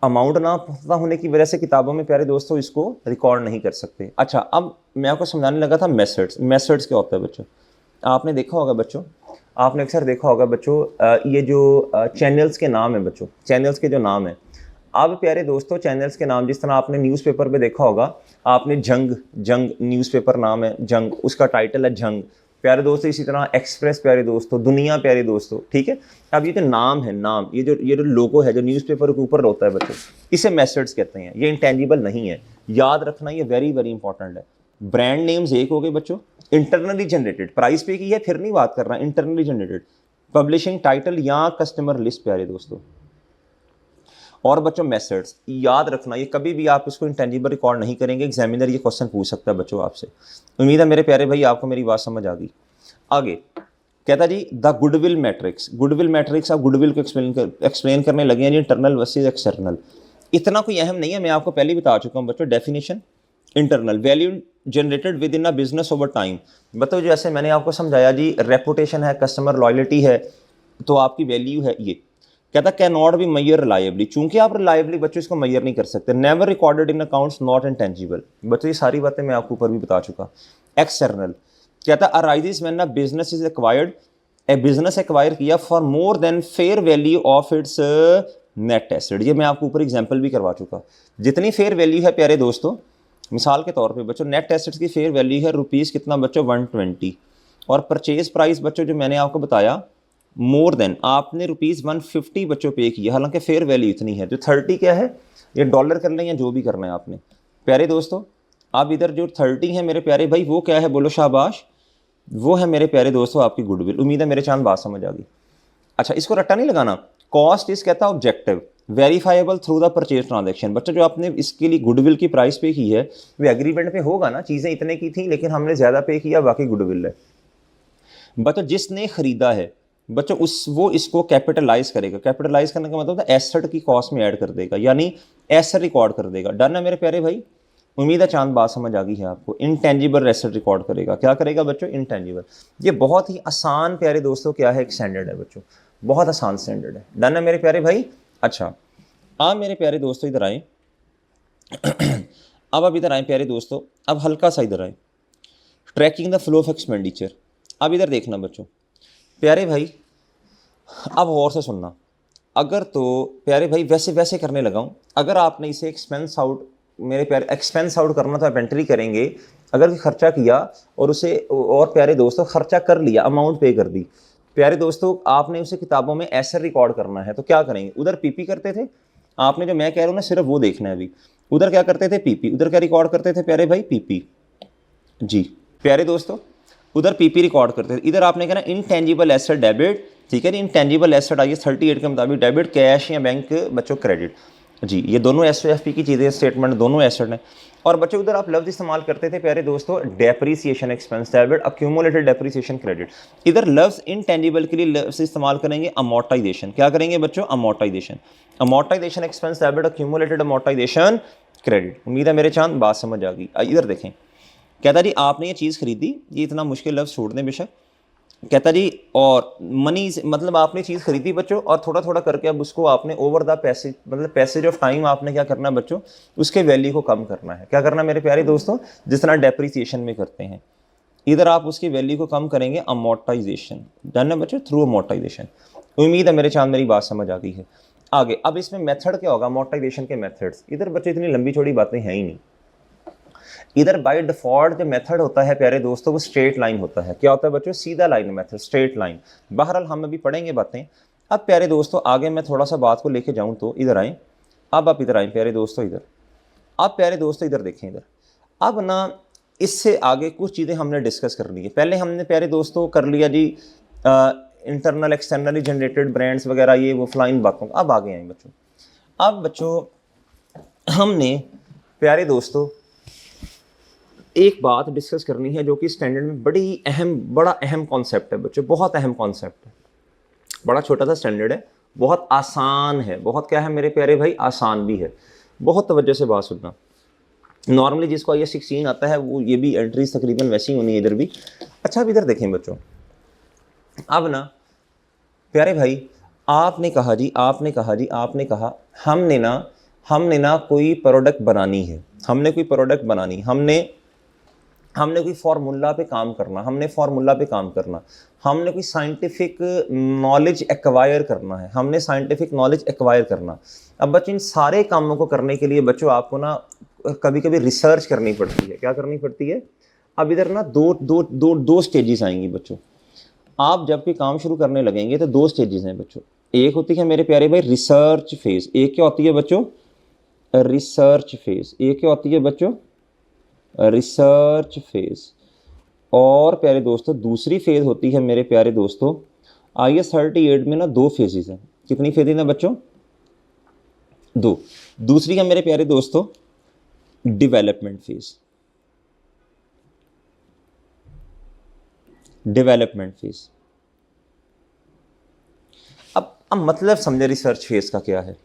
अमाउंट ना पता होने की वजह से किताबों में प्यारे दोस्तों इसको रिकॉर्ड नहीं कर सकते। अच्छा, अब मैं आपको समझाने लगा था मेथड्स क्या होता है बच्चों। आपने देखा होगा बच्चों, आपने अक्सर देखा होगा बच्चों, ये जो चैनल्स के नाम है बच्चों, चैनल्स के जो नाम है, अब प्यारे दोस्तों चैनल्स के नाम, जिस तरह आपने न्यूज़पेपर पे देखा होगा, आपने जंग न्यूज़पेपर नाम है जंग, उसका टाइटल है जंग प्यारे दोस्तों, इसी तरह एक्सप्रेस प्यारे दोस्तों, दुनिया प्यारे दोस्तों, ठीक है। अब ये जो नाम है, नाम ये जो लोगो है जो न्यूज़पेपर के ऊपर होता है बच्चों, इसे मेथड्स कहते हैं, ये इंटेंजिबल नहीं है, याद रखना, ये वेरी वेरी इंपॉर्टेंट है। ब्रांड नेम्स एक हो गए बच्चों, इंटरनली जनरेटेड, प्राइस पे की है फिर नहीं बात कर रहा, इंटरनली जनरेटेड, पब्लिशिंग टाइटल या कस्टमर लिस्ट प्यारे दोस्तों, और बच्चों मेथड्स याद रखना, ये कभी भी आप इसको इंटेंजिबल रिकॉर्ड नहीं करेंगे, एग्जामिनर ये क्वेश्चन पूछ सकता है बच्चों आपसे। उम्मीद है मेरे प्यारे भाई आपको मेरी बात समझ आ गई। आगे कहता जी द गुडविल मैट्रिक्स, आप गुडविल को एक्सप्लेन करने लगे हैं जी, इंटरनल वर्सेस एक्सटर्नल, इतना कोई अहम नहीं है, मैं आपको पहले बता चुका हूँ बच्चों। Definition internal, value generated with in a business over time, बताओ जैसे मैंने आपको समझाया जी, रेपुटेशन है, कस्टमर लॉयल्टी है, तो आपकी वैल्यू है ये। कहता can not B Maihar reliably, चूंकि आप रिलायबली बच्चों इसको मैयर नहीं कर सकते। Never recorded in accounts, not intangible, बच्चों ये सारी बातें मैं आपको ऊपर भी बता चुका। एक्सटर्नल कहता arises when a business is acquired, a business acquire किया for more than fair value of its net asset, ये मैं आपको ऊपर एग्जाम्पल भी करवा चुका। जितनी फेयर वैल्यू है प्यारे दोस्तों, मिसाल के तौर पे बच्चों नेट एसेट्स की फेयर वैल्यू है रुपीज़ कितना बच्चों 120, और परचेज प्राइस बच्चों जो मैंने आपको बताया मोर देन, आपने ₹150 बच्चों पे किया, हालांकि फेयर वैल्यू इतनी है। जो 30 क्या है, ये डॉलर कर लें या जो भी करना है आपने प्यारे दोस्तों। अब इधर जो 30 है मेरे प्यारे भाई, वो क्या है बोलो शाबाश, वो है मेरे प्यारे दोस्तों आपकी गुडविल। उम्मीद है मेरे चांद बात समझ आ गई। अच्छा, इसको रट्टा नहीं लगाना। कॉस्ट इज कहता है objective verifiable through the purchase transaction, बच्चों जो आपने इसके लिए गुडविल की प्राइस पे की है वो एग्रीमेंट पे होगा ना, चीज़ें इतने की थी लेकिन हमने ज़्यादा पे किया, बाकी गुडविल है। बच्चों जिसने खरीदा है बच्चों वो इसको कैपिटलाइज करेगा, कैपिटलाइज करने का मतलब एसेट की कॉस्ट में ऐड कर देगा, यानी एसेट रिकॉर्ड कर देगा। डन है मेरे प्यारे भाई, उम्मीद है चांद बात समझ आ गई है आपको। इंटेंजिबल एसेट रिकॉर्ड करेगा, क्या करेगा बच्चों, इंटेंजिबल। ये बहुत ही आसान प्यारे दोस्तों क्या है, एक स्टैंडर्ड है बच्चों, बहुत आसान स्टैंडर्ड है। डन है मेरे प्यारे भाई। अच्छा आप मेरे प्यारे दोस्तों इधर आए अब इधर आए प्यारे दोस्तों, अब हल्का सा इधर आए, tracking the flow of expenditure. अब इधर देखना बच्चों प्यारे भाई, अब गौर से सुनना, अगर तो प्यारे भाई वैसे करने लगा हूँ, अगर आपने इसे एक्सपेंस आउट, मेरे प्यारे एक्सपेंस आउट करना तो आप एंट्री करेंगे, अगर खर्चा किया और उसे, और प्यारे दोस्तों खर्चा कर लिया, अमाउंट पे कर दी, प्यारे दोस्तों आपने उसे किताबों में ऐसे रिकॉर्ड करना है, तो क्या करेंगे, उधर पीपी करते थे, आपने जो मैं कह रहा हूँ ना सिर्फ वो देखना है अभी। उधर क्या करते थे पीपी, उधर क्या रिकॉर्ड करते थे प्यारे भाई पीपी, जी प्यारे दोस्तों उधर पीपी रिकॉर्ड करते थे। इधर आपने कहना इनटेंजिबल एसेट डेबिट, ठीक है, इनटेंजिबल एसेट आई 38 के मुताबिक डेबिट, कैश या बैंक बच्चों क्रेडिट, जी ये दोनों एसओएफपी की चीज़ें, स्टेटमेंट दोनों एसेट हैं। और बच्चों उधर आप लफ्ज़ इस्तेमाल करते थे प्यारे दोस्तों depreciation expense debit, accumulated depreciation credit. इधर लफ्ज़ इनटेंजिबल के लिए लफ्ज़ इस्तेमाल करेंगे अमोर्टाइजेशन, क्या करेंगे बच्चों amortisation, amortisation expense debit, accumulated amortisation credit. उम्मीद है मेरे चांद बात समझ आ गई। इधर देखें, कहता जी आपने ये चीज़ खरीदी, ये इतना मुश्किल लफ्ज़ छोड़ दें बेशक, कहता जी और मनी मतलब आपने चीज़ खरीदी बच्चों और थोड़ा थोड़ा करके अब उसको आपने ओवर द पैसेज मतलब पैसेज ऑफ टाइम आपने क्या करना है बच्चों, उसके वैल्यू को कम करना है। क्या करना है मेरे प्यारे दोस्तों, जिस तरह डेप्रीसिएशन में करते हैं, इधर आप उसकी वैल्यू को कम करेंगे अमोर्टाइजेशन, जानना बच्चों थ्रू अमोर्टाइजेशन। उम्मीद है मेरे चांद मेरी बात समझ आ गई है। आगे अब इसमें मेथड क्या होगा अमोर्टाइजेशन के मेथड्स। इधर बच्चों इतनी लंबी चौड़ी बातें हैं ही नहीं। इधर बाय डिफॉल्ट जो मेथड होता है प्यारे दोस्तों वो स्ट्रेट लाइन होता है। क्या होता है बच्चों, सीधा लाइन मेथड, स्ट्रेट लाइन। बहरहाल हम अभी पढ़ेंगे बातें। अब प्यारे दोस्तों आगे मैं थोड़ा सा बात को लेके जाऊं तो इधर आए, अब आप इधर आए प्यारे दोस्तों, इधर आप प्यारे दोस्तों इधर देखें। इधर अब ना इससे आगे कुछ चीज़ें हमने डिस्कस कर ली है। पहले हमने प्यारे दोस्तों कर लिया जी इंटरनल एक्सटर्नली जनरेटेड ब्रांड्स वगैरह ये वो फ्लाइन बातों। अब आगे आए बच्चों, अब बच्चों हमने प्यारे दोस्तों एक बात डिस्कस करनी है जो कि स्टैंडर्ड में बड़ा अहम कॉन्सेप्ट है बच्चों, बहुत अहम कॉन्सेप्ट है। बड़ा छोटा सा स्टैंडर्ड है, बहुत आसान है, बहुत क्या है मेरे प्यारे भाई आसान भी है। बहुत तवज्जो से बात सुनना। नॉर्मली जिसको IAS 16 आता है वो ये भी एंट्रीज तकरीबन वैसी होनी है इधर भी। अच्छा अब इधर देखें बच्चों, अब ना प्यारे भाई आपने कहा जी हमने ना कोई प्रोडक्ट बनानी है, हमने कोई प्रोडक्ट बनानी, हमने कोई फार्मूला पे काम करना, हमने कोई साइंटिफिक नॉलेज एक्वायर करना है, हमने साइंटिफिक नॉलेज एक्वायर करना। अब बच्चों इन सारे कामों को करने के लिए बच्चों आपको ना कभी कभी रिसर्च करनी पड़ती है। क्या करनी पड़ती है, अब इधर ना दो स्टेजेस आएंगी बच्चों। आप जब भी काम शुरू करने लगेंगे तो दो स्टेजेस हैं बच्चों। एक होती है मेरे प्यारे भाई रिसर्च फेज, एक क्या होती है बच्चों रिसर्च फेज, एक क्या होती है बच्चों रिसर्च फेज। और प्यारे दोस्तों दूसरी फेज होती है मेरे प्यारे दोस्तों IAS 38 में ना दो फेजेस हैं। कितनी फेजेस हैं बच्चों, दो। दूसरी है मेरे प्यारे दोस्तों डेवलपमेंट फेज, डेवलपमेंट फेज। अब मतलब समझे रिसर्च फेज का क्या है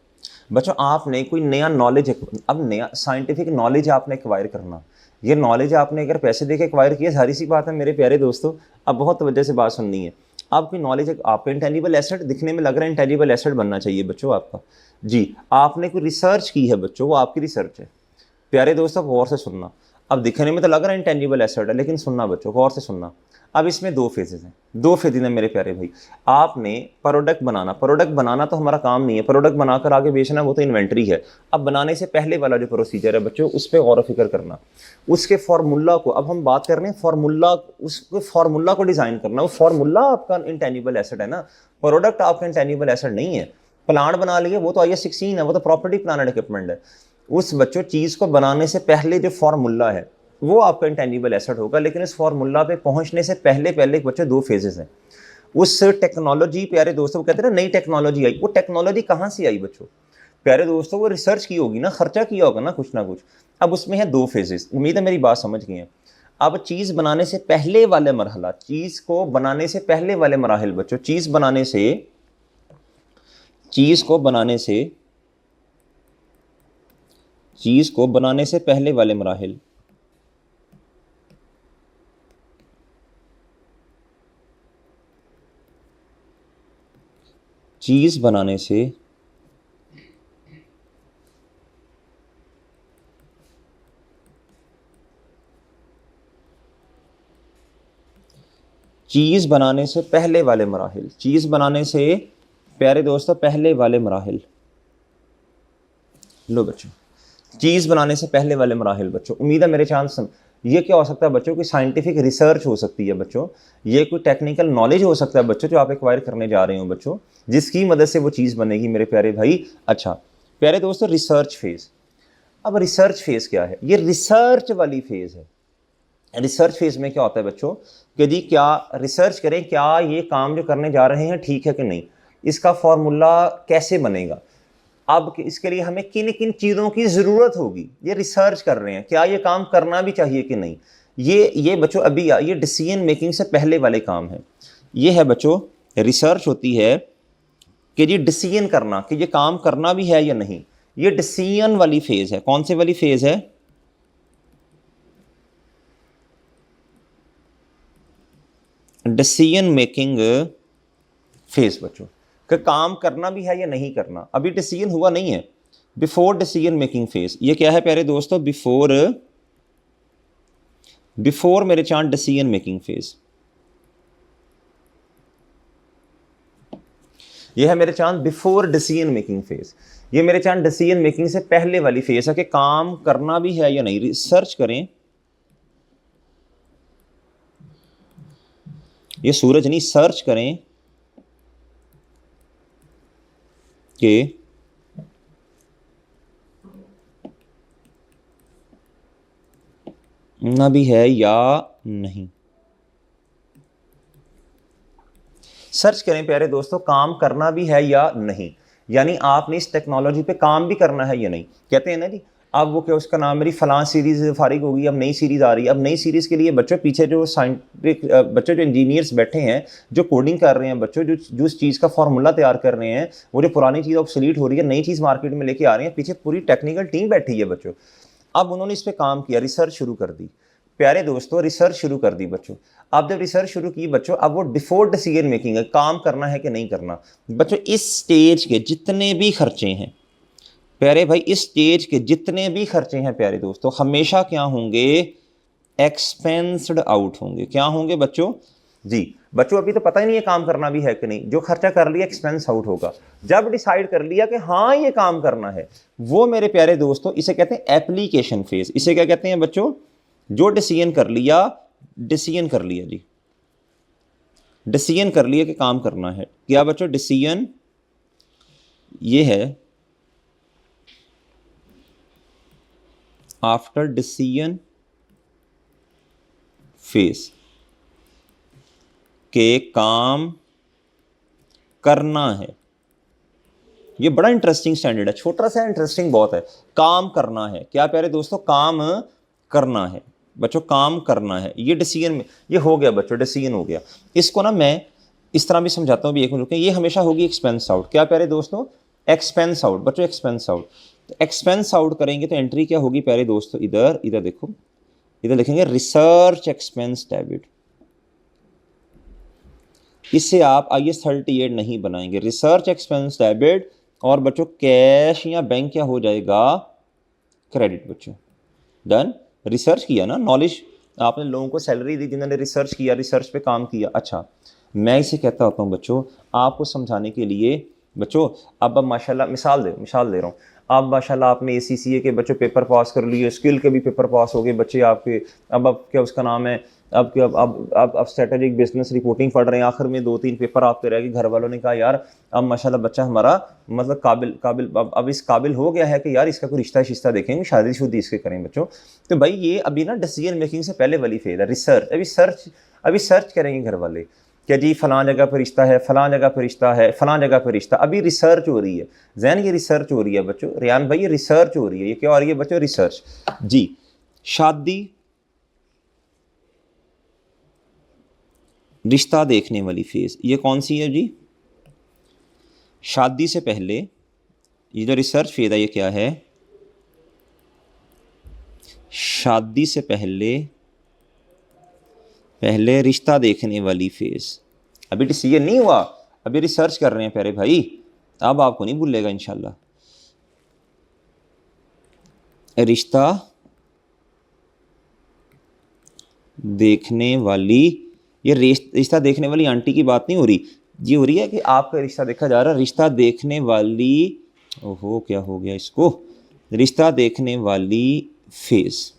बच्चों, आपने कोई नया नॉलेज, अब नया साइंटिफिक नॉलेज आपने एक्वायर करना। ये नॉलेज आपने अगर पैसे देके एक्वायर किया, सारी सी बात है मेरे प्यारे दोस्तों। अब बहुत वजह से बात सुननी है। आपकी नॉलेज आपका इंटेंजिबल एसेट दिखने में लग रहा है, इंटेंजिबल एसेट बनना चाहिए बच्चों आपका। जी आपने कोई रिसर्च की है बच्चों, वो आपकी रिसर्च है। प्यारे दोस्तों गौर से सुनना। अब दिखने में तो लग रहा है इंटेंजिबल एसेट है, लेकिन सुनना बच्चों गौर से सुनना। अब इसमें दो फेजेस हैं, दो फेजेस हैं मेरे प्यारे भाई। आपने प्रोडक्ट बनाना तो हमारा काम नहीं है, प्रोडक्ट बनाकर आगे बेचना वो तो इन्वेंट्री है। अब बनाने से पहले वाला जो प्रोसीजर है बच्चों उस पर गौर फिक्र करना, उसके फार्मूला को। अब हम बात कर रहे हैं फार्मूला, उसके फार्मूला को डिज़ाइन करना। वो फार्मूला आपका इंटेंजिबल एसेट है ना, प्रोडक्ट आपका इंटेंजिबल एसेट नहीं है। प्लान बना लिए वो तो IAS 16 है, वो तो प्रॉपर्टी प्लान एंड इक्विपमेंट है। उस बच्चों चीज़ को बनाने से पहले जो फार्मूला है वो आपका इंटेंजिबल एसेट होगा। लेकिन इस फार्मूला पे पहुंचने से पहले बच्चों दो फेजेस हैं। उस टेक्नोलॉजी प्यारे दोस्तों कहते हैं ना नई टेक्नोलॉजी आई, वो टेक्नोलॉजी कहाँ से आई बच्चों प्यारे दोस्तों, वो रिसर्च की होगी ना, खर्चा किया होगा ना कुछ। अब उसमें है दो फेजेस। उम्मीद है मेरी बात समझ गई है। अब चीज़ बनाने से पहले वाले मरहला, चीज़ को बनाने से पहले वाले मराहिल बच्चों, चीज़ को बनाने से पहले वाले मराहिल, चीज़ बनाने से पहले वाले मराहिल, चीज़ बनाने से प्यारे दोस्तों पहले वाले मराहिल। लो बच्चों चीज़ बनाने से पहले वाले मराहिल बच्चों। उम्मीद है मेरे चांस ये क्या हो सकता है बच्चों, कोई साइंटिफिक रिसर्च हो सकती है बच्चों, ये कोई टेक्निकल नॉलेज हो सकता है बच्चों जो आप एक्वायर करने जा रहे हो बच्चों, जिसकी मदद से वो चीज़ बनेगी मेरे प्यारे भाई। अच्छा प्यारे दोस्तों रिसर्च फेज। अब रिसर्च फेज क्या है? ये रिसर्च वाली फेज है। रिसर्च फेज में क्या होता है बच्चों कि जी क्या रिसर्च करें, क्या ये काम जो करने जा रहे हैं ठीक है कि नहीं, इसका फॉर्मूला कैसे बनेगा, अब इसके लिए हमें किन किन चीज़ों की ज़रूरत होगी, ये रिसर्च कर रहे हैं, क्या ये काम करना भी चाहिए कि नहीं। ये बच्चों अभी ये डिसीजन मेकिंग से पहले वाले काम है। ये है बच्चों रिसर्च होती है कि जी डिसीजन करना कि ये काम करना भी है या नहीं। ये डिसीजन वाली फेज है। कौन से वाली फेज है? डिसीजन मेकिंग फेज बच्चों, कि काम करना भी है या नहीं करना। अभी डिसीजन हुआ नहीं है। बिफोर डिसीजन मेकिंग फेज, ये क्या है प्यारे दोस्तों? बिफोर मेरे चांद डिसीजन मेकिंग फेज। ये है मेरे चांद बिफोर डिसीजन मेकिंग फेज। ये मेरे चांद डिसीजन मेकिंग से पहले वाली फेज है कि काम करना भी है या नहीं। रिसर्च करें, ये सूरज नहीं, सर्च करें कि ना भी है या नहीं। सर्च करें प्यारे दोस्तों, काम करना भी है या नहीं, यानी आपने इस टेक्नोलॉजी पे काम भी करना है या नहीं। कहते हैं ना जी, अब वो क्या उसका नाम, मेरी फलां सीरीज फारिग होगी, अब नई सीरीज आ रही है। अब नई सीरीज के लिए बच्चों पीछे जो साइंटिफिक बच्चों जो इंजीनियर्स बैठे हैं, जो कोडिंग कर रहे हैं बच्चों, जो उस चीज़ का फॉर्मूला तैयार कर रहे हैं, वो जो पुरानी चीज़ ऑब्सोलीट हो रही है, नई चीज़ मार्केट में लेके आ रहे हैं, पीछे पूरी टेक्निकल टीम बैठी है बच्चों। अब उन्होंने इस पर काम किया, रिसर्च शुरू कर दी प्यारे दोस्तों, रिसर्च शुरू कर दी बच्चों। अब जब रिसर्च शुरू की बच्चों, अब वो बिफोर डिसीजन मेकिंग है, काम करना है कि नहीं करना। बच्चों इस स्टेज के जितने भी खर्चे हैं प्यारे भाई, इस स्टेज के जितने भी खर्चे हैं प्यारे दोस्तों, हमेशा क्या होंगे? एक्सपेंस्ड आउट होंगे। क्या होंगे बच्चों? जी बच्चों, अभी तो पता ही नहीं है काम करना भी है कि नहीं। जो खर्चा कर लिया एक्सपेंस आउट होगा। जब डिसाइड कर लिया कि हाँ ये काम करना है, वो मेरे प्यारे दोस्तों इसे कहते हैं एप्लीकेशन फेज। इसे क्या कहते हैं बच्चों? जो डिसीजन कर लिया जी, डिसीजन कर लिया कि काम करना है। क्या बच्चों? डिसीजन ये है आफ्टर डिसीजन फेज के काम करना है। ये बड़ा इंटरेस्टिंग स्टैंडर्ड है, छोटा सा इंटरेस्टिंग बहुत है। काम करना है, क्या प्यारे दोस्तों? काम करना है बच्चों, काम करना है। ये डिसीजन में ये हो गया बच्चों, डिसीजन हो गया। इसको ना मैं इस तरह भी समझाता हूँ भी, एक मिनट रुकें। ये हमेशा होगी एक्सपेंस आउट। क्या प्यारे दोस्तों? एक्सपेंस आउट बच्चों, एक्सपेंस आउट। तो एक्सपेंस आउट करेंगे तो एंट्री क्या होगी प्यारे दोस्तों? इधर इधर देखो, इधर लिखेंगे रिसर्च एक्सपेंस डेबिट। इससे आप IAS 38 नहीं बनाएंगे। रिसर्च एक्सपेंस डेबिट, और बच्चों कैश या बैंक क्या हो जाएगा? क्रेडिट बच्चों। डन। रिसर्च किया ना, नॉलेज आपने लोगों को सैलरी दी जिन्होंने रिसर्च किया, रिसर्च पे काम किया। अच्छा, मैं इसे कहता होता हूँ बच्चों आपको समझाने के लिए बच्चों, अब माशाल्लाह मिसाल दे रहा हूँ। अब माशाल्लाह आपने ACCA के बच्चों पेपर पास कर लिए, स्किल के भी पेपर पास हो गए बच्चे आपके। अब क्या उसका नाम है, अब क्या, अब स्ट्रेटेजिक बिजनेस रिपोर्टिंग पढ़ रहे हैं। आखिर में 2-3 पेपर आपके रह गए। घर वालों ने कहा यार अब माशाल्लाह बच्चा हमारा मतलब काबिल अब इस काबिल हो गया है कि यार इसका कोई रिश्ता देखेंगे, शादी शुदी इसके करें बच्चों। तो भाई ये अभी ना डिसीजन मेकिंग से पहले वाली फेज है, रिसर्च। अभी सर्च करेंगे घर वाले क्या जी फलां जगह पर रिश्ता है, फलां जगह पर रिश्ता है, फलां जगह पर रिश्ता। अभी रिसर्च हो रही है जैन, ये रिसर्च हो रही है बच्चों। रियान भाई ये रिसर्च हो रही है। ये क्या हो रही है बच्चों? रिसर्च जी। शादी, रिश्ता देखने वाली फेज, ये कौन सी है जी? शादी से पहले ये जो रिसर्च फेज है, ये क्या है? शादी से पहले रिश्ता देखने वाली फेज। अभी डिसीजन नहीं हुआ, अभी रिसर्च कर रहे हैं प्यारे भाई। अब आपको नहीं भूलेगा इंशाल्लाह। रिश्ता देखने वाली, ये रिश्ता देखने वाली आंटी की बात नहीं हो रही। ये हो रही है कि आपका रिश्ता देखा जा रहा है। रिश्ता देखने वाली, ओहो क्या हो गया इसको? रिश्ता देखने वाली फेज।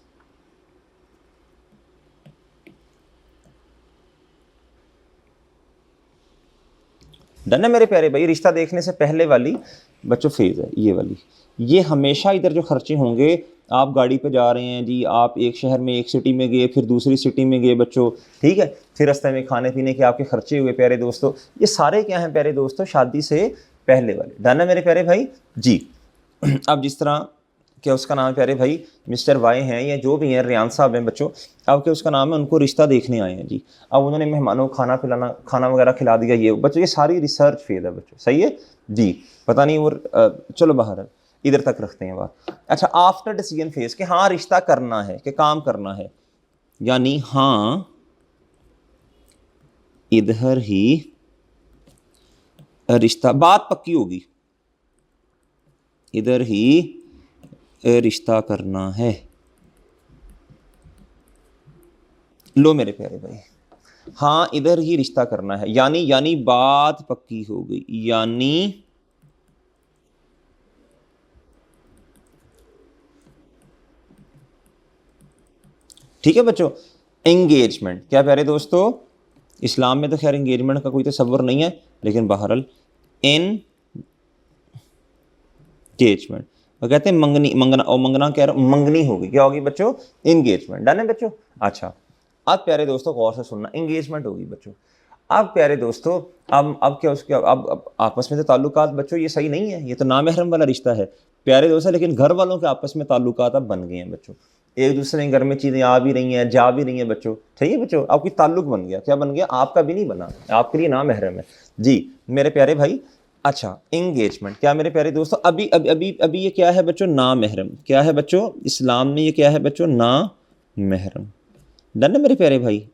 डन है मेरे प्यारे भाई? रिश्ता देखने से पहले वाली बच्चों फेज़ है ये वाली। ये हमेशा इधर जो खर्चे होंगे, आप गाड़ी पे जा रहे हैं जी, आप एक शहर में एक सिटी में गए, फिर दूसरी सिटी में गए बच्चों, ठीक है, फिर रास्ते में खाने पीने के आपके खर्चे हुए प्यारे दोस्तों, ये सारे क्या हैं प्यारे दोस्तों, शादी से पहले वाले। डन है मेरे प्यारे भाई जी। अब जिस तरह क्या उसका नाम है प्यारे भाई, मिस्टर वाई हैं या जो भी हैं, रियान साहब हैं बच्चों, अब क्या उसका नाम है, उनको रिश्ता देखने आए हैं जी। अब उन्होंने मेहमानों को खाना पिलाना, खाना वगैरह खिला दिया, ये बच्चों ये सारी रिसर्च फेज है बच्चों, सही है जी। पता नहीं और चलो बाहर इधर तक रखते हैं बात। अच्छा, आफ्टर डिसीजन फेज के हाँ रिश्ता करना है कि काम करना है, यानी हाँ इधर ही रिश्ता, बात पक्की होगी, इधर ही रिश्ता करना है। लो मेरे प्यारे भाई, हाँ इधर ही रिश्ता करना है, यानी बात पक्की हो गई, यानी ठीक है बच्चों। एंगेजमेंट क्या प्यारे दोस्तों, इस्लाम में तो खैर एंगेजमेंट का कोई तसव्वुर नहीं है, लेकिन बहरहाल एंगेजमेंट वो कहते हैं मंगनी, मंगना और मंगना कह रहा हूं, मंगनी होगी, क्या होगी बच्चों, एंगेजमेंट। डन है बच्चों। अच्छा अब प्यारे दोस्तों गौर से सुनना, एंगेजमेंट होगी बच्चों। अब प्यारे दोस्तों अब क्या उसके अब आपस में तो ताल्लुकात बच्चों ये सही नहीं है, ये तो नामहरम वाला रिश्ता है प्यारे दोस्तों, लेकिन घर वालों के आपस में ताल्लुकात अब बन गए हैं बच्चों, एक दूसरे के घर में चीज़ें आ भी रही हैं, जा भी रही हैं बच्चों, ठीक है बच्चों, आपकी ताल्लुक बन गया, क्या बन गया, आपका भी नहीं बना, आपके लिए नामहरम है जी मेरे प्यारे भाई। अच्छा एंगेजमेंट क्या मेरे प्यारे दोस्तों, अभी अभी अभी अभी ये क्या है बच्चों, नामहरम, क्या है बच्चों, इस्लाम में ये क्या है बच्चों, नामहरम। डन है मेरे प्यारे भाई।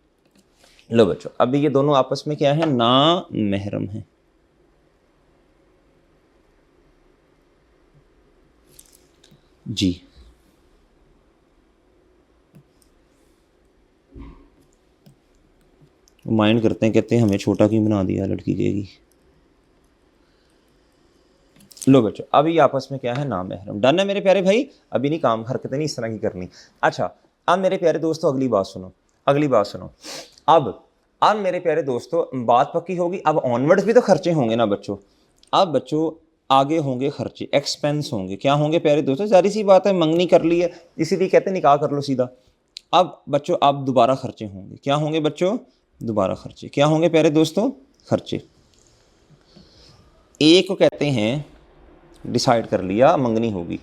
लो बच्चों अभी ये दोनों आपस में क्या है, नामहरम है जी। माइंड करते हैं, कहते हैं हमें छोटा क्यों बना दिया लड़की कहेगी। लो बच्चों अभी आपस में क्या है, नामहरम। डन है मेरे प्यारे भाई, अभी नहीं काम हरकतें नहीं इस तरह की करनी। अच्छा अब मेरे प्यारे दोस्तों अगली बात सुनो, अगली बात सुनो। अब मेरे प्यारे दोस्तों बात पक्की होगी, अब ऑनवर्ड्स भी तो खर्चे होंगे ना बच्चों। अब बच्चों आगे होंगे खर्चे, एक्सपेंस होंगे, क्या होंगे प्यारे दोस्तों, जारी सी बात है, मंगनी कर ली है इसीलिए कहते हैं निकाह कर लो सीधा। अब बच्चों अब दोबारा खर्चे होंगे, क्या होंगे बच्चों, दोबारा खर्चे, क्या होंगे प्यारे दोस्तों, खर्चे। एक को कहते हैं डिसाइड कर लिया मंगनी होगी,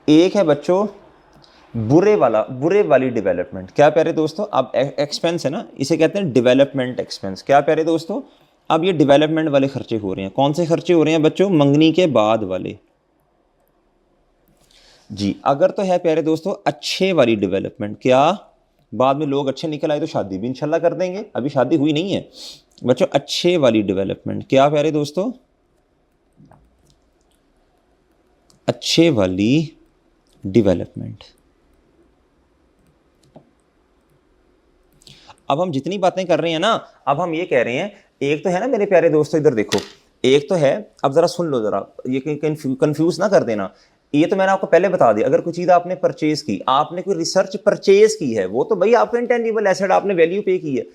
एक है बच्चों बुरे वाली डेवलपमेंट, क्या प्यारे दोस्तों, अब एक्सपेंस है ना, इसे कहते हैं डेवलपमेंट एक्सपेंस, क्या प्यारे दोस्तों, अब ये डेवलपमेंट वाले खर्चे हो रहे हैं, कौन से खर्चे हो रहे हैं बच्चों, मंगनी के बाद वाले जी। अगर तो है प्यारे दोस्तों अच्छे वाली डेवलपमेंट, क्या बाद में लोग अच्छे निकल आए तो शादी भी इंशाल्लाह कर देंगे, अभी शादी हुई नहीं है बच्चों, अच्छे वाली डेवलपमेंट, क्या प्यारे दोस्तों, अच्छे वाली डेवलपमेंट। अब हम जितनी बातें कर रहे हैं ना, अब हम ये कह रहे हैं, एक तो है ना मेरे प्यारे दोस्तों, इधर देखो, एक तो है, अब जरा सुन लो जरा, ये कंफ्यूज ना कर देना, ये तो मैंने आपको पहले बता दिया, अगर कोई चीज़ आपने परचेज की, आपने कोई रिसर्च परचेज की है, वो तो भाई आपको इंटेंजिबल एसेट, आपने वैल्यू पे की है।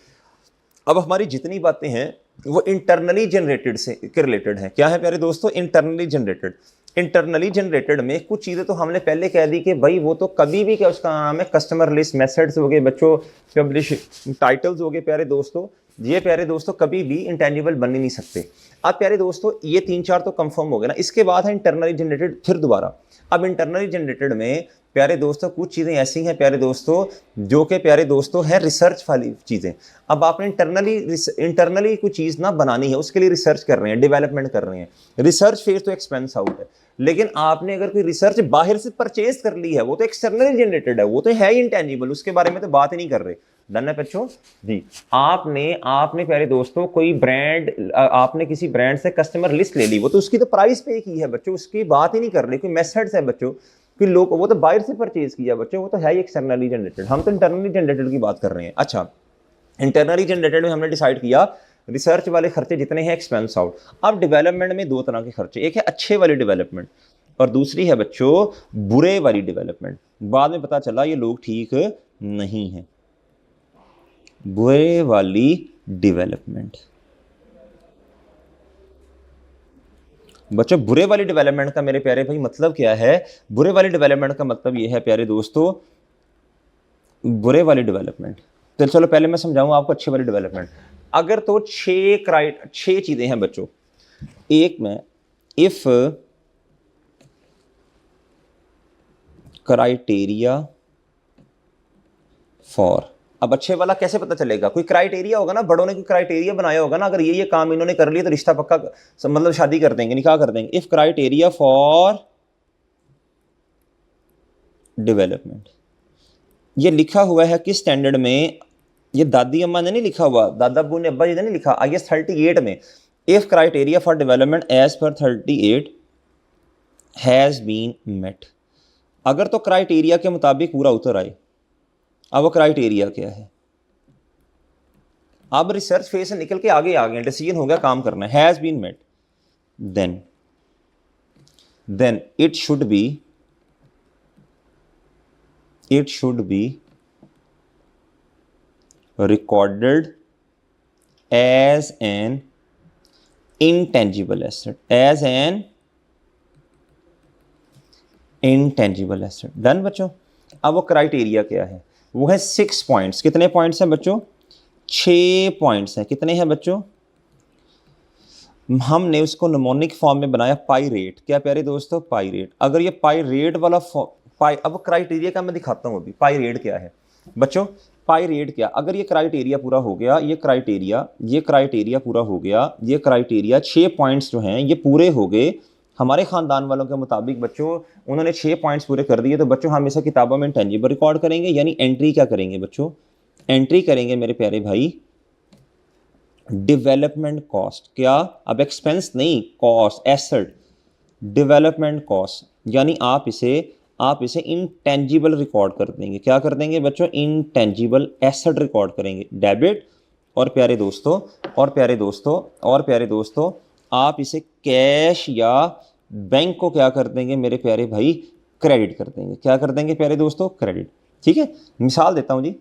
अब हमारी जितनी बातें हैं वो इंटरनली जनरेटेड से के रिलेटेड है, क्या है प्यारे दोस्तों, इंटरनली जनरेटेड। इंटरनली जनरेटेड में कुछ चीज़ें तो हमने पहले कह दी कि भाई वो तो कभी भी, क्या उसका नाम है, कस्टमर लिस्ट मेथड्स हो गए बच्चों, पब्लिश टाइटल्स हो गए प्यारे दोस्तों, ये प्यारे दोस्तों कभी भी इंटेंजिबल बन ही नहीं सकते। अब प्यारे दोस्तों ये 3-4 तो कंफर्म हो गए ना, इसके बाद है इंटरनली जनरेटेड, फिर दोबारा। अब इंटरनली जनरेटेड में प्यारे दोस्तों कुछ चीज़ें ऐसी हैं प्यारे दोस्तों जो कि प्यारे दोस्तों है रिसर्च वाली चीज़ें। अब आपने इंटरनली कोई चीज़ ना बनानी है, उसके लिए रिसर्च कर रहे हैं, डेवलपमेंट कर रहे हैं, रिसर्च फेज तो एक्सपेंस आउट है। लेकिन आपने अगर कोई रिसर्च बाहर से परचेज कर ली है, वो तो एक्सटर्नली जनरेटेड है, वो तो है इंटेंजिबल, उसके बारे में तो बात ही नहीं कर रहे। डन है बच्चों जी। आपने प्यारे दोस्तों कोई ब्रांड, आपने किसी ब्रांड से कस्टमर लिस्ट ले ली, वो तो उसकी तो प्राइस पे की है बच्चों, उसकी बात ही नहीं कर रहे, कोई मेथड्स है बच्चों कि लोग, वो तो बाहर से परचेज किया बच्चों, वो तो है ही एक्सटर्नली जनरेटेड, हम तो इंटरनली जनरेटेड की बात कर रहे हैं। अच्छा इंटरनली जनरेटेड में हमने डिसाइड किया रिसर्च वाले खर्चे जितने हैं एक्सपेंस आउट। अब डेवलपमेंट में दो तरह के खर्चे, एक है अच्छे वाली डेवलपमेंट और दूसरी है बच्चों बुरे वाली डेवलपमेंट। बाद में पता चला ये लोग ठीक नहीं है, बुरे वाली डेवलपमेंट। बच्चों बुरे वाली डेवलपमेंट का मेरे प्यारे भाई मतलब क्या है? बुरे वाली डेवलपमेंट का मतलब ये है प्यारे दोस्तों, बुरे वाली डेवलपमेंट, तो चलो पहले मैं समझाऊंगा आपको अच्छी वाली डेवलपमेंट। अगर तो छह चीजें हैं बच्चों, एक में इफ क्राइटेरिया फॉर, अब अच्छे वाला कैसे पता चलेगा? कोई क्राइटेरिया होगा ना, बड़ों ने कोई क्राइटेरिया बनाया होगा ना, अगर ये काम इन्होंने कर लिया तो रिश्ता पक्का, मतलब शादी कर देंगे, निकाह कर देंगे। इफ क्राइटेरिया फॉर डेवलपमेंट, ये लिखा हुआ है किस स्टैंडर्ड में? ये दादी अम्मा ने नहीं लिखा हुआ, दादा अब्बू ने, अब्बा जी ने नहीं लिखा, IS 38 में। If criteria for development as per 38 has been met, अगर तो क्राइटेरिया के मुताबिक पूरा उतर आए। अब वो क्राइटेरिया क्या है? अब रिसर्च फेज से निकल के आगे आ गए, डिसीजन हो गया, काम करना है, has been met, then it should be recorded as an intangible asset, as an intangible asset। Done बच्चों। अब वो क्राइटेरिया क्या है? वो है 6 पॉइंट्स। कितने पॉइंट्स हैं बच्चों? 6 पॉइंट्स हैं। कितने हैं बच्चों? हमने उसको निमोनिक फॉर्म में बनाया पाई रेट। क्या प्यारे दोस्तों? पाई रेट। अगर ये पाई रेट वाला पाई, अब क्राइटेरिया का मैं दिखाता हूँ अभी। पाई रेट क्या है बच्चों? पाई रेट क्या, अगर ये क्राइटेरिया पूरा हो गया, ये क्राइटेरिया पूरा हो गया, ये क्राइटेरिया 6 पॉइंट्स जो हैं ये पूरे हो गए हमारे ख़ानदान वालों के मुताबिक बच्चों, उन्होंने 6 पॉइंट्स पूरे कर दिए, तो बच्चों हम इसे किताबों में इंटेंजिबल रिकॉर्ड करेंगे, यानी एंट्री क्या करेंगे बच्चों? एंट्री करेंगे मेरे प्यारे भाई, डेवलपमेंट कॉस्ट। क्या? अब एक्सपेंस नहीं, कॉस्ट, एसेट, डेवलपमेंट कॉस्ट, यानी आप इसे इंटेंजिबल रिकॉर्ड कर देंगे। क्या कर देंगे बच्चों? इंटेंजिबल एसेट रिकॉर्ड करेंगे, डेबिट। और प्यारे दोस्तों आप इसे कैश या बैंक को क्या कर देंगे मेरे प्यारे भाई? क्रेडिट कर देंगे। क्या कर देंगे प्यारे दोस्तों? क्रेडिट। ठीक है, मिसाल देता हूँ जी,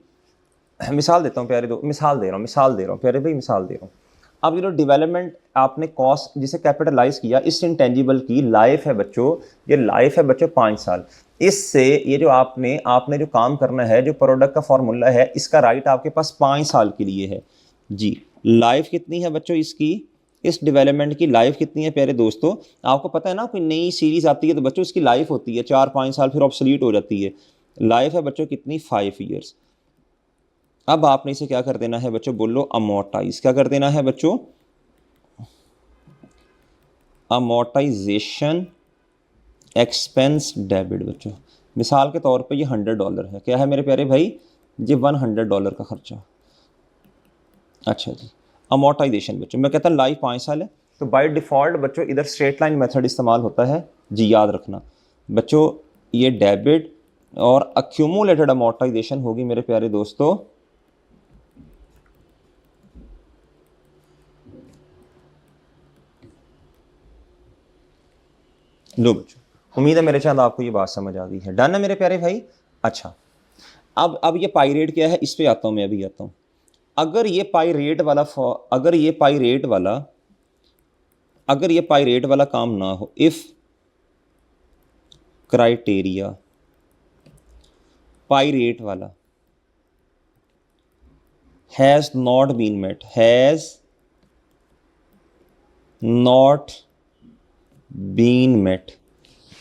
मिसाल दे रहा हूँ प्यारे प्यारे भाई, मिसाल दे रहा हूँ। अब ये डेवलपमेंट आपने कॉस्ट जिसे कैपिटलाइज किया, इस इंटेंजिबल की लाइफ है बच्चों, ये लाइफ है बच्चों 5 साल। इससे ये जो आपने जो काम करना है, जो प्रोडक्ट का फॉर्मूला है, इसका राइट आपके पास 5 साल के लिए है जी। लाइफ कितनी है बच्चों इसकी? इस डेवलपमेंट की लाइफ कितनी है प्यारे दोस्तों? आपको पता है ना, कोई नई सीरीज आती है तो बच्चों उसकी लाइफ होती है 4-5 साल, फिर ऑब्सोलीट हो जाती है। लाइफ है बच्चों कितनी? 5 ईयर्स। अब आपने इसे क्या कर देना है बच्चों? बोलो अमोर्टाइज। क्या कर देना है बच्चों? अमोर्टाइजेशन एक्सपेंस डेबिट बच्चों। मिसाल के तौर पे ये $100 है। क्या है मेरे प्यारे भाई? ये $100 का खर्चा। अच्छा जी, अमोर्टाइजेशन बच्चों, मैं कहता लाइफ 5 साल है, तो बाय डिफ़ॉल्ट बच्चों इधर स्ट्रेट लाइन मेथड इस्तेमाल होता है जी, याद रखना बच्चों। ये डेबिट और अक्यूमुलेटेड अमोर्टाइजेशन होगी मेरे प्यारे दोस्तों लो बच्चों, उम्मीद है मेरे चांद आपको ये बात समझ आ गई है। डन है मेरे प्यारे भाई? अच्छा, अब ये पाई रेट क्या है, इस पे आता हूँ मैं, अभी आता हूँ। अगर ये पाई रेट वाला काम ना हो, इफ क्राइटेरिया पाई रेट वाला हैज नॉट बीन मेट,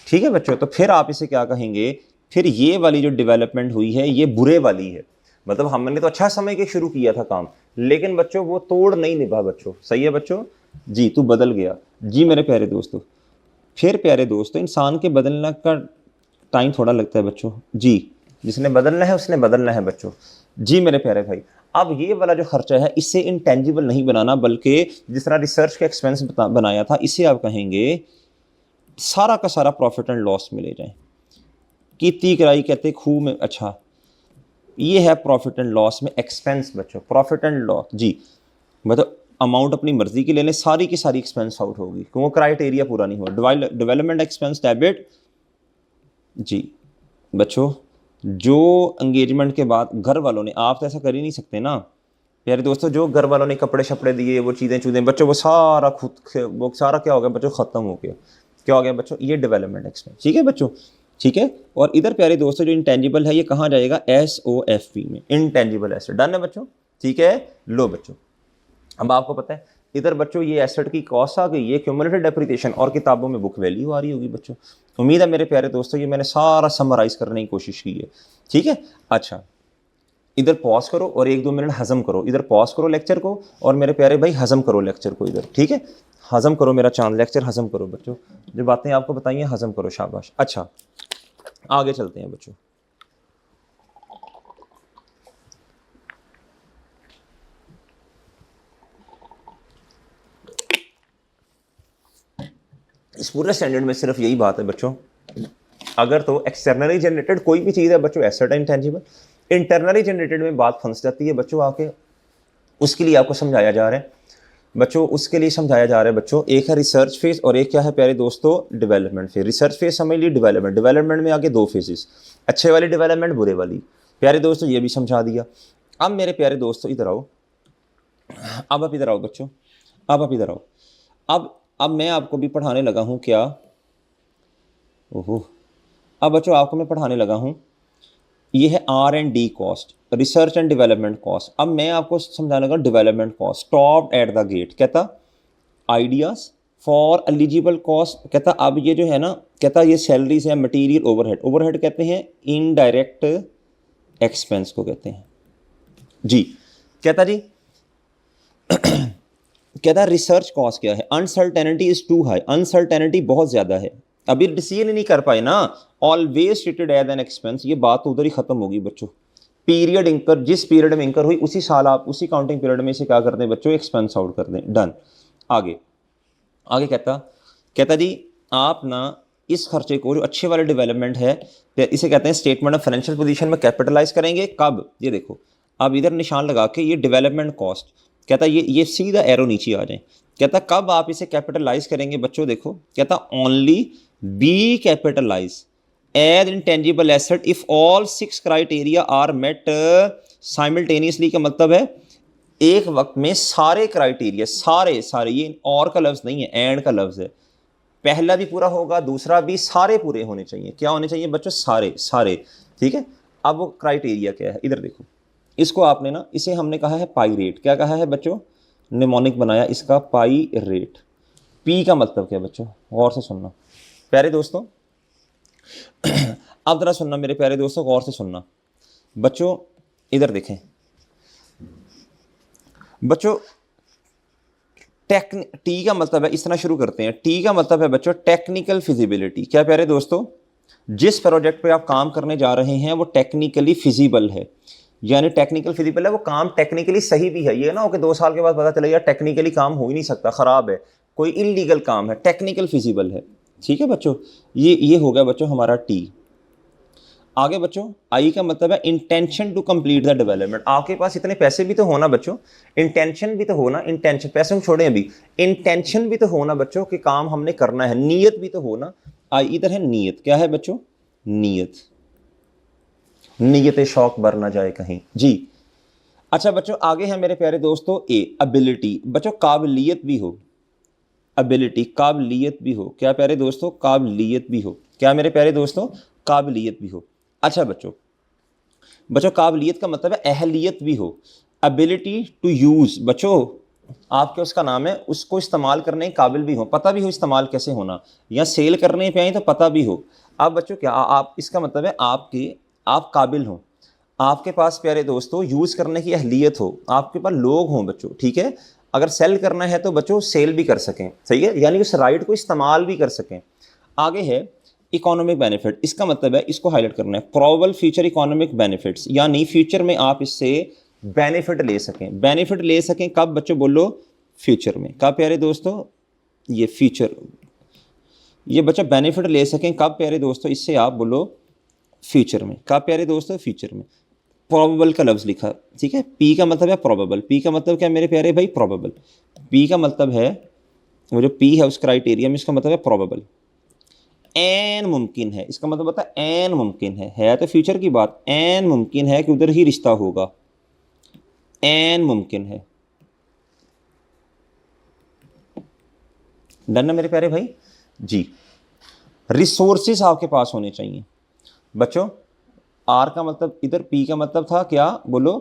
ठीक है बच्चों, तो फिर आप इसे क्या कहेंगे? फिर ये वाली जो डेवलपमेंट हुई है ये बुरे वाली है। मतलब हमने तो अच्छा समय के शुरू किया था काम, लेकिन बच्चों वो तोड़ नहीं निभा बच्चों। सही है बच्चों जी, तू बदल गया जी मेरे प्यारे दोस्तों। फिर प्यारे दोस्तों, इंसान के बदलने का टाइम थोड़ा लगता है बच्चों जी, जिसने बदलना है उसने बदलना है बच्चों जी मेरे प्यारे भाई। अब ये वाला जो खर्चा है इसे इंटेंजिबल नहीं बनाना, बल्कि जिस तरह रिसर्च का एक्सपेंस बनाया था, इसे आप कहेंगे सारा का सारा प्रॉफिट एंड लॉस में ले जाएं। कीती कराई कहते खूह में। अच्छा, ये है प्रॉफिट एंड लॉस में एक्सपेंस बच्चों, प्रॉफिट एंड लॉस जी, मतलब अमाउंट अपनी मर्जी की ले लें, सारी की सारी एक्सपेंस आउट होगी क्योंकि क्राइटेरिया पूरा नहीं हुआ। डेवलपमेंट एक्सपेंस डेबिट जी बच्चों। जो एंगेजमेंट के बाद घर वालों ने, आप तो ऐसा कर ही नहीं सकते ना, प्यारे दोस्तों जो घर वालों ने कपड़े शपड़े दिए, वो चीज़ें चूज़ें बच्चों, वो सारा वो सारा क्या हो गया बच्चों, ख़त्म हो गया। क्या हो गया बच्चों, ये डेवलपमेंट एक्सपेंस, ठीक है बच्चों, ठीक है। और इधर प्यारे दोस्तों जो इंटेंजिबल है ये कहाँ जाएगा, SOFP में, इंटेंजिबल एसेट। डन है बच्चों, ठीक है। लो बच्चों, अब आपको पता है इधर बच्चों ये एसेट की कॉस्ट आ गई, ये क्यूमुलेटिव डेप्रिसिएशन, और किताबों में बुक वैल्यू आ रही होगी बच्चों। उम्मीद है मेरे प्यारे दोस्तों ये मैंने सारा समराइज करने की कोशिश की है, ठीक है। अच्छा, इधर पॉज करो और 1-2 मिनट हजम करो, इधर पॉज करो लेक्चर को, और मेरे प्यारे भाई हजम करो लेक्चर को इधर, ठीक है। हजम करो मेरा चांद लेक्चर, हजम करो बच्चों, जो बातें आपको बताई हैं हजम करो, शाबाश। अच्छा, आगे चलते हैं बच्चों। इस पूरे स्टैंडर्ड में सिर्फ यही बात है बच्चों, अगर तो एक्सटर्नली जनरेटेड कोई भी चीज़ है बच्चों, एसेट है इंटेंजिबल, इंटरनली जनरेटेड में बात फंस जाती है बच्चों आके, उसके लिए आपको समझाया जा रहा है बच्चों, उसके लिए समझाया जा रहा है बच्चों। एक है रिसर्च फेज और एक क्या है प्यारे दोस्तों, डेवलपमेंट फेज। रिसर्च फेज समझ ली, डेवलपमेंट में आगे 2 फेजेस, अच्छे वाली डेवलपमेंट, बुरे वाली। प्यारे दोस्तों ये भी समझा दिया। अब मेरे प्यारे दोस्तों इधर आओ, अब आप इधर आओ बच्चों, अब आप इधर आओ। अब मैं आपको भी पढ़ाने लगा हूँ क्या, ओहो, अब बच्चों आपको मैं पढ़ाने लगा हूँ, ये है R&D cost, research and development cost. अब मैं आपको समझाने लगा development cost, stop at the gate, कहता आइडियाज फॉर एलिजिबल कॉस्ट, कहता अब ये जो है ना, कहता ये सैलरीज है, मटेरियल, ओवरहेड, ओवरहेड कहते हैं इनडायरेक्ट एक्सपेंस को कहते हैं जी। कहता जी कहता रिसर्च कॉस्ट क्या है, uncertainty is too high, uncertainty बहुत ज़्यादा है, अभी डिसीजन नहीं कर पाए ना, always treated as an expense, ये बात तो उधर ही खत्म होगी बच्चों। पीरियड इंकर, जिस पीरियड में इंकर हुई उसी साल आप उसी काउंटिंग पीरियड में इसे क्या कर दें बच्चों, एक्सपेंस आउट कर दें। डन। आगे आगे कहता जी आप ना इस खर्चे को, जो अच्छे वाले डेवलपमेंट है, इसे कहते हैं स्टेटमेंट ऑफ फाइनेंशियल पोजीशन में कैपिटलाइज करेंगे। कब, ये देखो, अब इधर निशान लगा के ये डेवलपमेंट कॉस्ट, कहता ये सीधा एरो नीचे आ जाए, कहता कब आप इसे कैपिटलाइज करेंगे बच्चों, देखो कहता only be capitalise as intangible asset if all 6 criteria are met simultaneously, का मतलब है एक वक्त में सारे क्राइटेरिया, सारे, ये और का लफ्ज नहीं है, एंड का लफ्ज है, पहला भी पूरा होगा, दूसरा भी, सारे पूरे होने चाहिए। क्या होने चाहिए बच्चों, सारे, ठीक है। अब वो क्राइटेरिया क्या है, इधर देखो, इसको आपने ना, इसे हमने कहा है पाई रेट, क्या कहा है बच्चों, निमोनिक बनाया इसका पाई रेट। पी का मतलब क्या बच्चों, गौर से सुनना प्यारे दोस्तों, अब जरा सुनना मेरे प्यारे दोस्तों, गौर से सुनना बच्चों, इधर देखें बच्चों, टी का मतलब है, इस तरह शुरू करते हैं, टी का मतलब है बच्चों टेक्निकल फिजिबिलिटी। क्या प्यारे दोस्तों, जिस प्रोजेक्ट पे आप काम करने जा रहे हैं वो टेक्निकली फिजिबल है, यानी टेक्निकल फिजिबल है, वो काम टेक्निकली सही भी है, ये ना हो कि 2 साल के बाद पता चले यार टेक्निकली काम हो ही नहीं सकता, खराब है, कोई इलीगल काम है, टेक्निकल फिजिबल है, ठीक है बच्चों। ये हो गया बच्चों हमारा टी। आगे बच्चों आई का मतलब है intention to complete the development. आपके पास इतने पैसे भी तो होना बच्चों, इंटेंशन भी तो होना, इंटेंशन पैसे हम छोड़ें अभी, इंटेंशन भी तो होना बच्चों कि काम हमने करना है, नीयत भी तो होना। आई इधर है नीयत, क्या है बच्चों, नीयत शौक बर ना जाए कहीं जी। अच्छा बच्चों आगे है मेरे प्यारे दोस्तों ए एबिलिटी, बच्चों काबिलियत भी हो, एबिलिटी काबिलियत भी हो, क्या प्यारे दोस्तों, काबिलियत भी हो, क्या मेरे प्यारे दोस्तों, काबिलियत भी हो। अच्छा बच्चों काबिलियत का मतलब है अहलियत भी हो, एबिलिटी टू यूज़, बच्चों आपके उसका नाम है, उसको इस्तेमाल करने के काबिल भी हो, पता भी हो इस्तेमाल कैसे होना, या सेल करने पे आए तो पता भी हो। अब बच्चों क्या आप, इसका मतलब है आप काबिल हो, आपके पास प्यारे दोस्तों यूज़ करने की अहलियत हो, आपके पास लोग हों बच्चों, ठीक है। अगर सेल करना है तो बच्चों सेल भी कर सकें, सही है, यानी उस राइट को इस्तेमाल भी कर सकें। आगे है इकोनॉमिक बेनिफिट, इसका मतलब है, इसको हाईलाइट करना है, प्रोबेबल फ्यूचर इकोनॉमिक बेनिफिट्स, यानी फ्यूचर में आप इससे बेनिफिट ले सकें, कब बच्चों बोलो, फ्यूचर में। कब प्यारे दोस्तों, ये फ्यूचर, ये बच्चों बेनिफिट ले सकें कब प्यारे दोस्तों, इससे आप बोलो फ्यूचर में। कब प्यारे दोस्तों, फ्यूचर में। प्रोबेबल का लफ्ज़ लिखा, ठीक है, पी का मतलब है प्रोबेबल, पी का मतलब क्या मेरे प्यारे भाई, प्रोबेबल, पी का मतलब है, वो जो पी है उस क्राइटेरिया में, इसका मतलब है प्रोबेबल। एन मुमकिन है, इसका मतलब होता है एन मुमकिन है तो फ्यूचर की बात, एन मुमकिन है कि उधर ही रिश्ता होगा, एन मुमकिन है। डन है मेरे प्यारे भाई जी। रिसोर्सेज आपके पास होने चाहिए बच्चों। आर का मतलब इधर, पी का मतलब था क्या बोलो,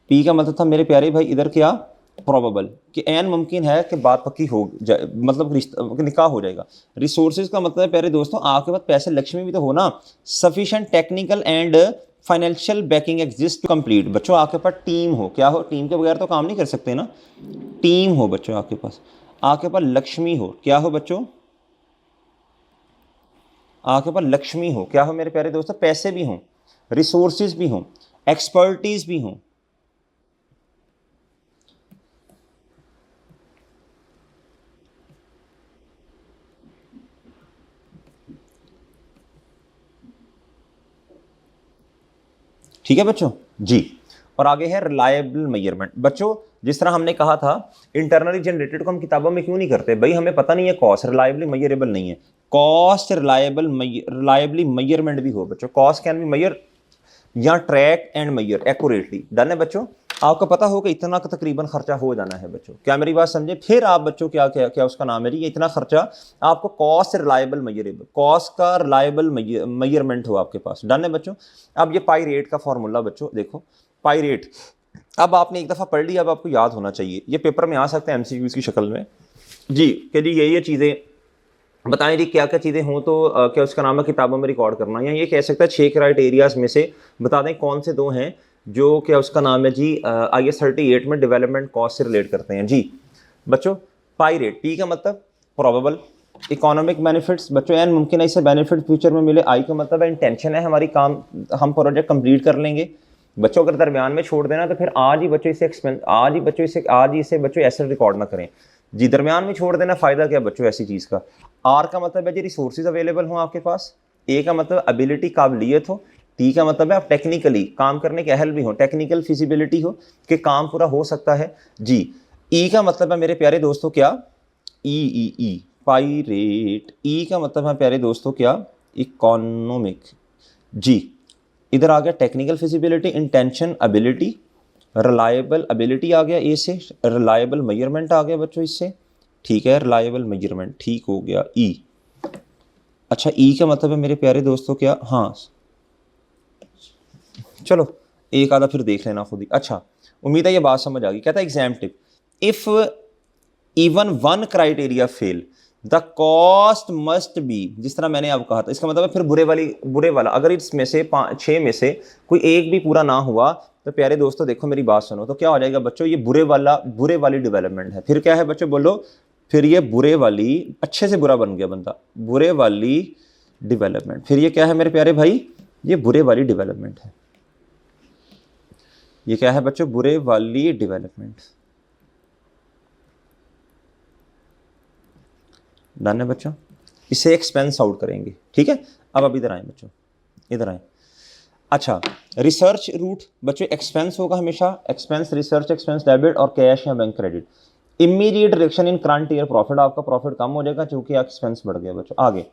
पी का मतलब था मेरे प्यारे भाई इधर क्या, प्रोबेबल, कि एन मुमकिन है कि बात पक्की हो जाए, मतलब निकाह हो जाएगा। रिसोर्सेज का मतलब है प्यारे दोस्तों आपके पास पैसे लक्ष्मी भी तो हो ना, sufficient technical and financial backing exist to complete. बच्चों आपके पास टीम हो, क्या हो, टीम के बगैर तो काम नहीं कर सकते ना, टीम हो बच्चों आपके पास लक्ष्मी हो, क्या हो बच्चों, आपके पास लक्ष्मी हो, क्या हो मेरे प्यारे दोस्तों, पैसे भी हों, रिसोर्सेज भी हों, एक्सपर्टीज भी हों। ठीक है बच्चों जी। और आगे है रिलायबल मेजरमेंट। बच्चों जिस तरह हमने कहा था इंटरनली जनरेटेड को हम किताबों में क्यों नहीं करते भाई, हमें पता नहीं है कॉस्ट रिलायबली मेजरेबल नहीं है। कॉस्ट रिलायबली मेजरमेंट भी हो बच्चों, कॉस्ट कैन बी मेजर या track and measure accurately. Done है बच्चों, आपको पता होगा इतना का तकरीबन खर्चा हो जाना है बच्चों, क्या मेरी बात समझे। फिर आप बच्चों क्या क्या क्या उसका नाम है जी, इतना खर्चा आपको कॉस्ट रिलायबल मेजरेबल, कॉस्ट का रिलायबल मेजरमेंट हो आपके पास। डन है बच्चों। अब ये पाई रेट का फॉर्मूला बच्चों देखो, पाई रेट अब आपने एक दफ़ा पढ़ लिया, अब आपको याद होना चाहिए, ये पेपर में आ सकते हैं एमसीक्यूज की शक्ल में जी, कि जी ये चीज़ें बताएं जी क्या क्या चीज़ें हों तो क्या उसका नाम है किताबों में रिकॉर्ड करना, या ये कह सकता है 6 क्राइटेरियाज में से बता दें कौन से 2 हैं जो क्या उसका नाम है जी IS 38 में डेवलपमेंट कॉस्ट से रिलेट करते हैं जी। बच्चों पाई रेट, पी का मतलब प्रोबेबल, इकोनॉमिक बेनिफिट्स बच्चों एन मुमकिन है इससे बेनिफिट फ्यूचर में मिले, आई का मतलब है इंटेंशन है हमारी काम हम प्रोजेक्ट कंप्लीट कर लेंगे। बच्चों अगर दरमियान में छोड़ देना तो फिर आज ही बच्चों इसे बच्चों एसेट रिकॉर्ड ना करें जी, दरमियान में छोड़ देना फ़ायदा क्या बच्चों ऐसी चीज़ का। आर का मतलब है जी रिसोर्सेज अवेलेबल हो आपके पास, ए का मतलब एबिलिटी काबिलियत हो, टी का मतलब है आप टेक्निकली काम करने के अहल भी हो, टेक्निकल फिजिबिलिटी हो कि काम पूरा हो सकता है जी। ई का मतलब है मेरे प्यारे दोस्तों क्या, ई पाई रेट, ई का मतलब है प्यारे दोस्तों क्या, इकोनॉमिक जी। इधर आ गया technical feasibility, intention ability, reliable ability आ गया ए से, रिलायबल मेजरमेंट आ गया बच्चों इससे, ठीक है, रिलायबल मेजरमेंट ठीक हो गया ई। अच्छा ई का मतलब है मेरे प्यारे दोस्तों क्या, हाँ चलो एक आधा फिर देख लेना खुद ही। अच्छा उम्मीद है ये बात समझ आ गई। कहता है exam tip, if even one criteria fail the cost must be, जिस तरह मैंने आपको कहा था, इसका मतलब है फिर बुरे वाला अगर इसमें से 6 में से कोई एक भी पूरा ना हुआ तो प्यारे दोस्तों देखो मेरी बात सुनो, तो क्या हो जाएगा बच्चों, ये बुरे वाली डेवलपमेंट है। फिर क्या है बच्चों बोलो, फिर ये बुरे वाली, अच्छे से बुरा बन गया बंदा, बुरे वाली डेवलपमेंट, फिर ये क्या है मेरे प्यारे भाई, ये बुरे वाली डेवलपमेंट है। ये क्या है बच्चों, बुरे वाली डेवलपमेंट। डन है बच्चों, इसे एक्सपेंस आउट करेंगे, ठीक है। अब इधर आए बच्चों, इधर आए। अच्छा रिसर्च रूट बच्चों एक्सपेंस होगा हमेशा, एक्सपेंस रिसर्च एक्सपेंस डेबिट और कैश या bank credit. Immediate reduction in current year profit, आपका प्रॉफिट कम हो जाएगा क्योंकि एक्सपेंस बढ़ गया बच्चों। आगे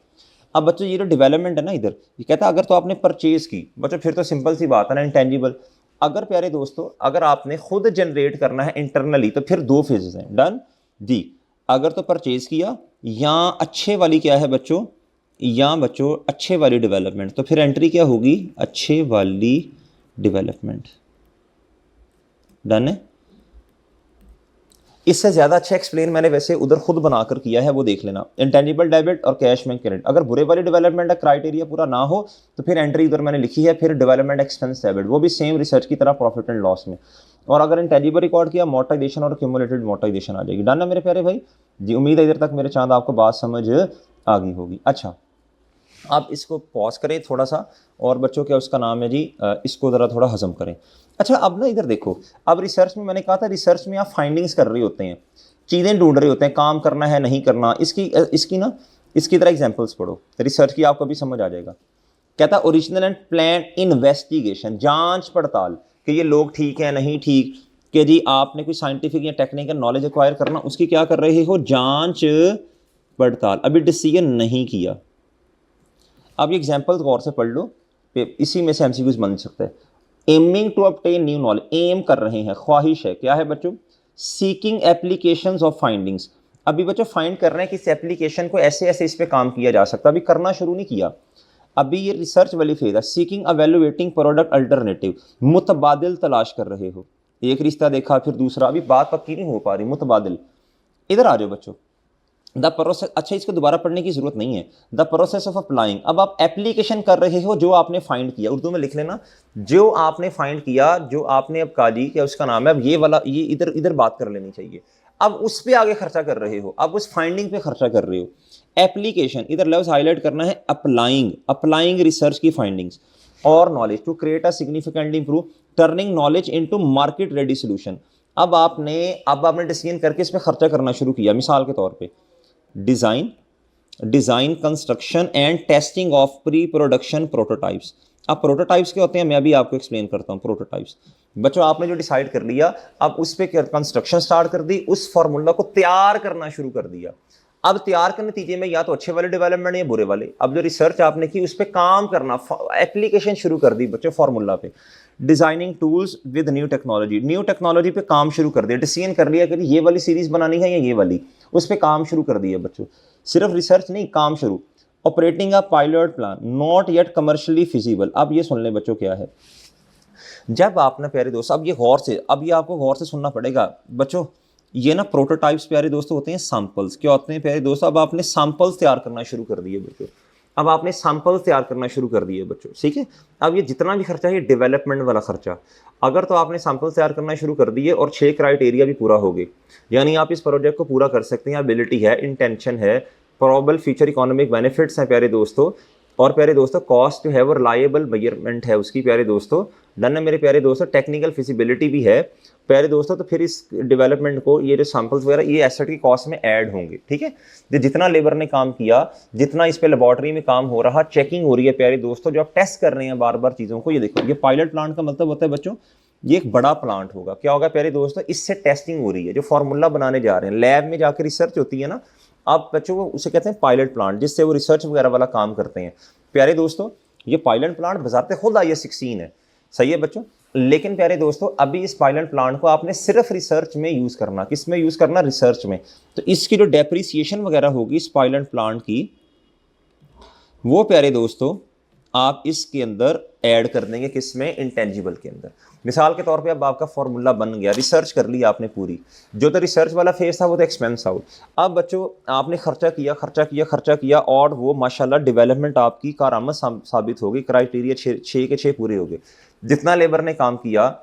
अब बच्चों ये जो डेवलपमेंट है ना इधर, ये कहता है अगर तो आपने परचेज की बच्चों, फिर तो सिंपल सी बात है ना इंटेंजिबल। अगर प्यारे दोस्तों अगर आपने खुद जनरेट करना है इंटरनली तो फिर 2 फेजेस हैं। डन जी, अगर तो परचेज किया या अच्छे वाली क्या है बच्चों, या बच्चों अच्छे वाली डेवलपमेंट, तो फिर एंट्री क्या होगी, अच्छे वाली डेवलपमेंट। डन है। इससे ज़्यादा अच्छा एक्सप्लेन मैंने वैसे उधर खुद बनाकर किया है, वो देख लेना। इंटेंजिबल डेबिट और कैश में क्रेडिट, अगर बुरे वाली डेवलपमेंट का क्राइटेरिया पूरा ना हो तो फिर एंट्री उधर मैंने लिखी है, फिर डेवलपमेंट एक्सपेंस डेबिट, वो भी सेम रिसर्च की तरह प्रॉफिट एंड लॉस में। और अगर इंटेंजिबल रिकॉर्ड किया मोटाइजेशन और क्यूमुलेटेड मोटाइजेशन आ जाएगी। डन है मेरे प्यारे भाई जी, उम्मीद है इधर तक मेरे चांद आपको बात समझ आ गई होगी। अच्छा आप इसको पॉज करें थोड़ा सा, और बच्चों क्या उसका नाम है जी, इसको ज़रा थोड़ा हजम करें। अच्छा अब ना इधर देखो, अब रिसर्च में मैंने कहा था रिसर्च में आप फाइंडिंग्स कर रहे होते हैं, चीज़ें ढूंढ रहे होते हैं, काम करना है नहीं करना, इसकी तरह एग्जाम्पल्स पढ़ो, रिसर्च की आपको भी समझ आ जाएगा। कहता ओरिजिनल एंड प्लान इन्वेस्टिगेशन, जांच पड़ताल कि ये लोग ठीक है नहीं ठीक, कि जी आपने कोई साइंटिफिक या टेक्निकल नॉलेज एक्वायर करना, उसकी क्या कर रहे हो, जांच पड़ताल, अभी डिसीजन नहीं किया। अब ये एग्जाम्पल गौर से पढ़ लो, इसी में से एमसीक्यूज बन सकता है। Aiming to obtain new knowledge, aim कर रहे हैं, ख्वाहिश है, क्या है बच्चों, सीकिंग एप्लीकेशंस ऑफ फाइंडिंग्स। अभी बच्चों फाइंड कर रहे हैं कि इस एप्लीकेशन को ऐसे ऐसे इस पे काम किया जा सकता, अभी करना शुरू नहीं किया, अभी ये रिसर्च वाली फेज है। सीकिंग एवेल्युएटिंग प्रोडक्ट अल्टरनेटिव, मुतबादिल तलाश कर रहे हो, एक रिश्ता देखा फिर दूसरा, अभी बात पक्की नहीं हो पा रही, मुतबादिल। इधर आ जाओ बच्चों, द प्रोसेस, अच्छा इसको दोबारा पढ़ने की जरूरत नहीं है, द प्रोसेस ऑफ अप्लाइंग, अब आप एप्लीकेशन कर रहे हो जो आपने फाइंड किया, उर्दू में लिख लेना, जो आपने फाइंड किया, जो आपने अब काजी क्या उसका नाम है, अब ये वाला ये इधर इधर बात कर लेनी चाहिए, अब उस पर आगे खर्चा कर रहे हो, अब उस फाइंडिंग पे खर्चा कर रहे हो। एप्लीकेशन, इधर लफ्ज हाईलाइट करना है, अप्लाइंग, अप्लाइंग रिसर्च की फाइंडिंग्स और knowledge to create a significantly improve, turning knowledge into market ready solution. अब आपने डिसीजन करके इस पर खर्चा करना शुरू किया, मिसाल के तौर पे design construction and testing of pre production prototypes. अब प्रोटोटाइप्स क्या होते हैं मैं अभी आपको एक्सप्लेन करता हूँ। प्रोटोटाइप्स बच्चों आपने जो डिसाइड कर लिया, अब उस पर कंस्ट्रक्शन स्टार्ट कर दी, उस फार्मूला को तैयार करना शुरू कर दिया। अब तैयार के नतीजे में या तो अच्छे वाले डेवलपमेंट या बुरे वाले, अब जो रिसर्च आपने की उस पर काम करना, एप्लीकेशन शुरू कर दी बच्चों फार्मूला पे। Designing tools with new technology पे काम शुरू कर दिया, डिसीजन कर लिया कि ये वाली सीरीज बनानी है या ये वाली, उस पर काम शुरू कर दिया बच्चों। सिर्फ रिसर्च नहीं, काम शुरू। Operating a pilot plan not yet commercially feasible. अब ये सुन ले बच्चों क्या है, जब आपने प्यारे दोस्त, अब ये गौर से, अब ये आपको गौर से सुनना पड़ेगा बच्चों, ये ना प्रोटोटाइप्स प्यारे दोस्तों होते हैं, सैंपल्स क्या होते हैं प्यारे दोस्तों। अब आपने सैंपल्स तैयार करना शुरू कर दिए बच्चों, अब आपने सैंपल्स तैयार करना शुरू कर दिए बच्चों, ठीक है। अब ये जितना भी खर्चा है ये डेवलपमेंट वाला खर्चा, अगर तो आपने सैंपल्स तैयार करना शुरू कर दिए और 6 क्राइटेरिया भी पूरा हो गए, यानी आप इस प्रोजेक्ट को पूरा कर सकते हैं, एबिलिटी है, इंटेंशन है, प्रोबेबल फ्यूचर इकोनॉमिक बेनिफिट्स हैं प्यारे दोस्तों, और प्यारे दोस्तों कॉस्ट जो है वो रिलायबल मेजरमेंट है उसकी प्यारे दोस्तों, डन है मेरे प्यारे दोस्तों, टेक्निकल फिजिबिलिटी भी है प्यारे दोस्तों, तो फिर इस डेवलपमेंट को ये जो सैंपल्स वगैरह ये एसेट की कॉस्ट में ऐड होंगे, ठीक है। जो जितना लेबर ने काम किया, जितना इस पे लेबोरेटरी में काम हो रहा, चेकिंग हो रही है प्यारे दोस्तों, जो आप टेस्ट कर रहे हैं बार बार चीज़ों को, ये देखो ये पायलट प्लांट का मतलब होता है बच्चों, ये एक बड़ा प्लांट होगा, क्या होगा प्यारे दोस्तों, इससे टेस्टिंग हो रही है, जो फार्मूला बनाने जा रहे हैं, लैब में जाकर रिसर्च होती है ना, आप बच्चों को उसे कहते हैं पायलट प्लांट, जिससे वो रिसर्च वगैरह वाला काम करते हैं प्यारे दोस्तों। ये पायलट प्लांट बजाते खुद IS-16 है, सही है बच्चों, लेकिन प्यारे दोस्तों अभी इस पायलट प्लांट को आपने सिर्फ रिसर्च में यूज़ करना, किस में यूज़ करना, रिसर्च में। तो इसकी जो डेप्रिसिएशन वगैरह होगी इस पायलट प्लांट की, वो प्यारे दोस्तों आप इसके अंदर ऐड कर देंगे, किस में, इंटेंजिबल के अंदर। मिसाल के तौर पे अब आपका फॉर्मूला बन गया, रिसर्च कर लिया आपने पूरी, जो तो रिसर्च वाला फेज था वो तो एक्सपेंस आउट। अब बच्चों आपने खर्चा किया और वो माशाल्लाह डेवलपमेंट आपकी कारआमद साबित हो गई, क्राइटेरिया 6 के 6 पूरे हो गए। जितना लेबर ने काम किया,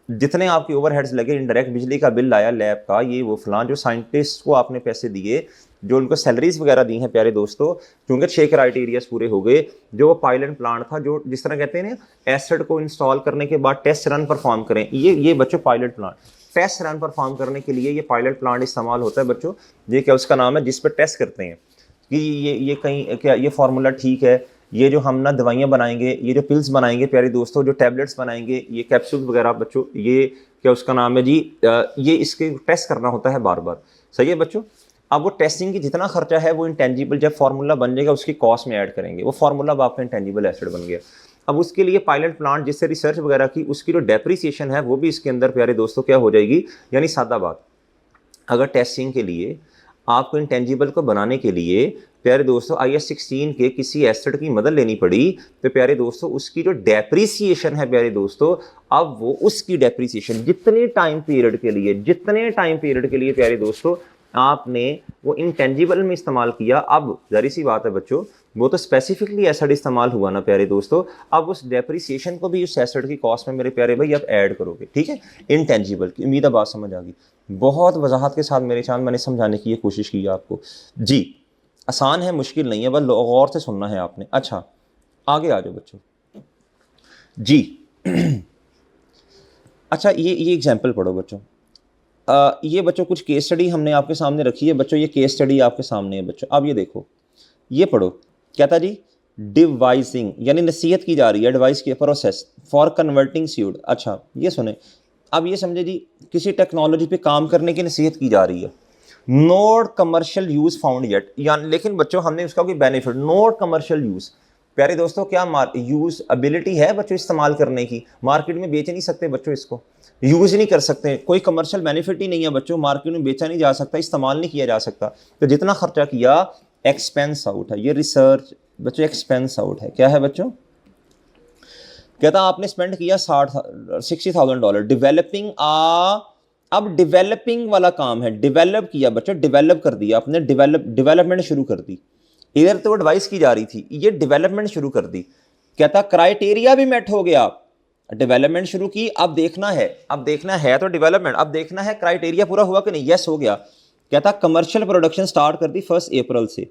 जितने आपके ओवरहेड्स लगे, इनडायरेक्ट बिजली का बिल आया, लैब का, ये वो फलां, जो साइंटिस्ट को आपने पैसे दिए, जो उनको सैलरीज वगैरह दी हैं प्यारे दोस्तों, क्योंकि 6 क्राइटेरियाज पूरे हो गए। जो पायलट प्लांट था, जो जिस तरह कहते हैं ना एसिड को इंस्टॉल करने के बाद टेस्ट रन परफॉर्म करें, ये बच्चों pilot plant, test run perform करने के लिए ये पायलट प्लांट इस्तेमाल होता है बच्चों। ये क्या उसका नाम है, जिस पर टेस्ट करते हैं कि ये कहीं क्या ये फार्मूला ठीक है, ये जो हम ना दवाइयाँ बनाएंगे, ये जो पिल्स बनाएंगे प्यारे दोस्तों, जो टैबलेट्स बनाएंगे, ये कैप्सूल वगैरह बच्चों, ये क्या उसका नाम है जी, ये इसके टेस्ट करना होता है बार बार, सही है बच्चों। अब वो टेस्टिंग की जितना खर्चा है वो इंटेंजिबल जब फार्मूला बन जाएगा उसकी कॉस्ट में ऐड करेंगे, वो फार्मूला अब आपका इंटेंजिबल एसेट बन गया। अब उसके लिए पायलट प्लांट जिससे रिसर्च वगैरह की, उसकी जो डेप्रिसिएशन है वो भी इसके अंदर प्यारे दोस्तों क्या हो जाएगी, यानी सादा बात, अगर टेस्टिंग के लिए आपको इंटेंजिबल को बनाने के लिए प्यारे दोस्तों IS-16 के किसी एसेट की मदद लेनी पड़ी, तो प्यारे दोस्तों उसकी जो डेप्रिसिएशन है प्यारे दोस्तों, अब वो उसकी डेप्रिसिएशन जितने टाइम पीरियड के लिए प्यारे दोस्तों आपने वो इंटेंजिबल में इस्तेमाल किया, अब जारी सी बात है बच्चों, वो तो स्पेसिफिकली एसेट इस्तेमाल हुआ ना प्यारे दोस्तों, अब उस डेप्रिसिएशन को भी उस एसेट की कॉस्ट में मेरे प्यारे भाई अब ऐड करोगे, ठीक है, इंटेंजिबल की। उम्मीद है बात समझ आ गई, बहुत वजाहत के साथ मेरे चांद मैंने समझाने की ये कोशिश की आपको जी, आसान है, मुश्किल नहीं है, बस गौर से सुनना है आपने। अच्छा आगे आ जाओ बच्चों जी। अच्छा ये एग्जाम्पल पढ़ो बच्चों, ये बच्चों कुछ केस स्टडी हमने आपके सामने रखी है बच्चों, ये केस स्टडी आपके सामने है बच्चों। अब ये देखो, ये पढ़ो, क्या था जी, डिवाइसिंग, यानी नसीहत की जा रही है, एडवाइस की प्रोसेस फॉर कन्वर्टिंग सीड। अच्छा ये सुने, अब ये समझे जी, किसी टेक्नोलॉजी पे काम करने की नसीहत की जा रही है, not commercial use found yet, यानी लेकिन बच्चों हमने उसका कोई बेनिफिट, नॉट कमर्शियल यूज, प्यारे दोस्तों क्या यूज एबिलिटी है बच्चों इस्तेमाल करने की, मार्केट में बेच नहीं सकते बच्चों, इसको यूज नहीं कर सकते, कोई कमर्शियल बेनिफिट ही नहीं है बच्चों, मार्केट में बेचा नहीं जा सकता, इस्तेमाल नहीं किया जा सकता, तो जितना खर्चा किया एक्सपेंस आउट है, ये रिसर्च बच्चों एक्सपेंस आउट है। क्या है बच्चों, कहता आपने स्पेंड किया $60,000 डेवलपिंग अब डेवलपिंग वाला काम है, डेवलप किया बच्चों, डेवलप कर दिया आपने, डेवलपमेंट शुरू कर दी, इधर तो एडवाइस की जा रही थी, ये डेवलपमेंट शुरू कर दी। कहता क्राइटेरिया भी मेट हो गया, डेवलपमेंट शुरू की, अब देखना है तो डेवलपमेंट, अब देखना है क्राइटेरिया पूरा हुआ कि नहीं, यस हो गया। कहता कमर्शियल प्रोडक्शन स्टार्ट कर दी 1 अप्रैल से,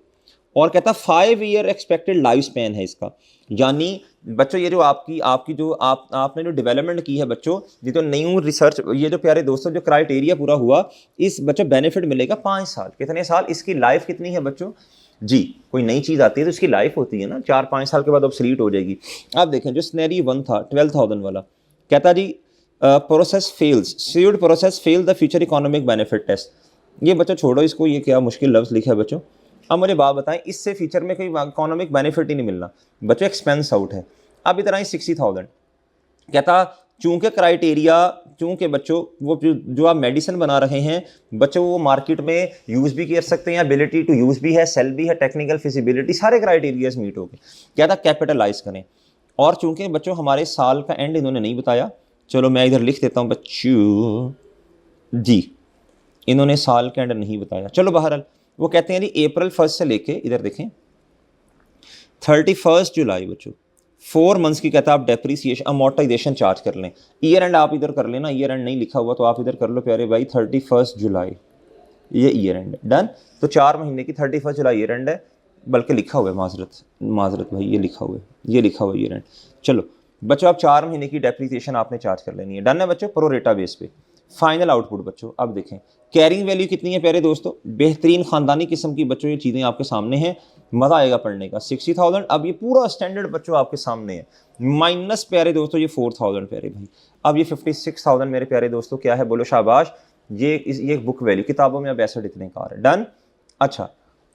और कहता 5 ईयर एक्सपेक्टेड लाइफ स्पैन है इसका, यानी बच्चों ये जो आपकी जो आपने जो डेवलपमेंट की है बच्चों, ये तो न्यू रिसर्च, ये जो प्यारे दोस्तों जो क्राइटेरिया पूरा हुआ, इस बच्चों बेनिफिट मिलेगा 5 साल। कितने साल, इसकी लाइफ कितनी है बच्चों जी, कोई नई चीज़ आती है तो इसकी लाइफ होती है ना, 4-5 साल के बाद ऑब्सोलीट हो जाएगी। आप देखें जो सिनेरियो 1 था 12,000 वाला, कहता जी process fails, seed process fail the future economic benefit test, ये बच्चों छोड़ो इसको, ये क्या मुश्किल लफ्ज़ लिखा है बच्चों। अब मुझे बात बताएं, इससे फ्यूचर में कोई इकोनॉमिक बेनिफिट ही नहीं मिलना बच्चों, एक्सपेंस आउट है। अब इतना ही 60,000, कहता चूंकि क्राइटेरिया, चूंकि बच्चों वो जो आप मेडिसिन बना रहे हैं बच्चों, वो मार्केट में यूज़ भी कर सकते हैं, एबिलिटी टू यूज़ भी है, सेल भी है, टेक्निकल फिजिबिलिटी, सारे क्राइटेरियाज मीट हो गए। कहता कैपिटलाइज करें, और चूंकि बच्चों हमारे साल का एंड इन्होंने नहीं बताया, चलो मैं इधर लिख देता हूँ बच्चों जी, इन्होंने साल का एंड नहीं बताया, चलो बहरहाल वो कहते हैं जी अप्रैल 1 से लेके इधर देखें 31 जुलाई बच्चों, 4 मंथ्स की कहता है आप डेप्रीसिएशन अमोर्टाइजेशन चार्ज कर लें, ईयर एंड आप इधर कर लेना, ईयर एंड नहीं लिखा हुआ तो आप इधर कर लो प्यारे भाई, 31 जुलाई ये ईयर एंड डन, तो 4 महीने की 31 जुलाई ईयर एंड है, बल्कि लिखा हुआ है, माजरत भाई ये लिखा हुआ है ईयर एंड। चलो बच्चों आप 4 महीने की डेप्रीसिएशन आपने चार्ज कर लेनी है, डन है बच्चों, प्रोरेटा बेस पे। फाइनल आउटपुट बच्चों अब देखें कैरिंग वैल्यू कितनी है प्यारे दोस्तों, बेहतरीन खानदानी किस्म की बच्चों ये चीज़ें आपके सामने हैं, मज़ा आएगा पढ़ने का। 60,000, अब ये पूरा स्टैंडर्ड बच्चों आपके सामने है, माइनस प्यारे दोस्तों ये 4,000 प्यारे भाई, अब ये 56,000 मेरे प्यारे दोस्तों क्या है, बोलो शाबाश, ये बुक वैल्यू, किताबों में अब एसेट इतने कार है, डन। अच्छा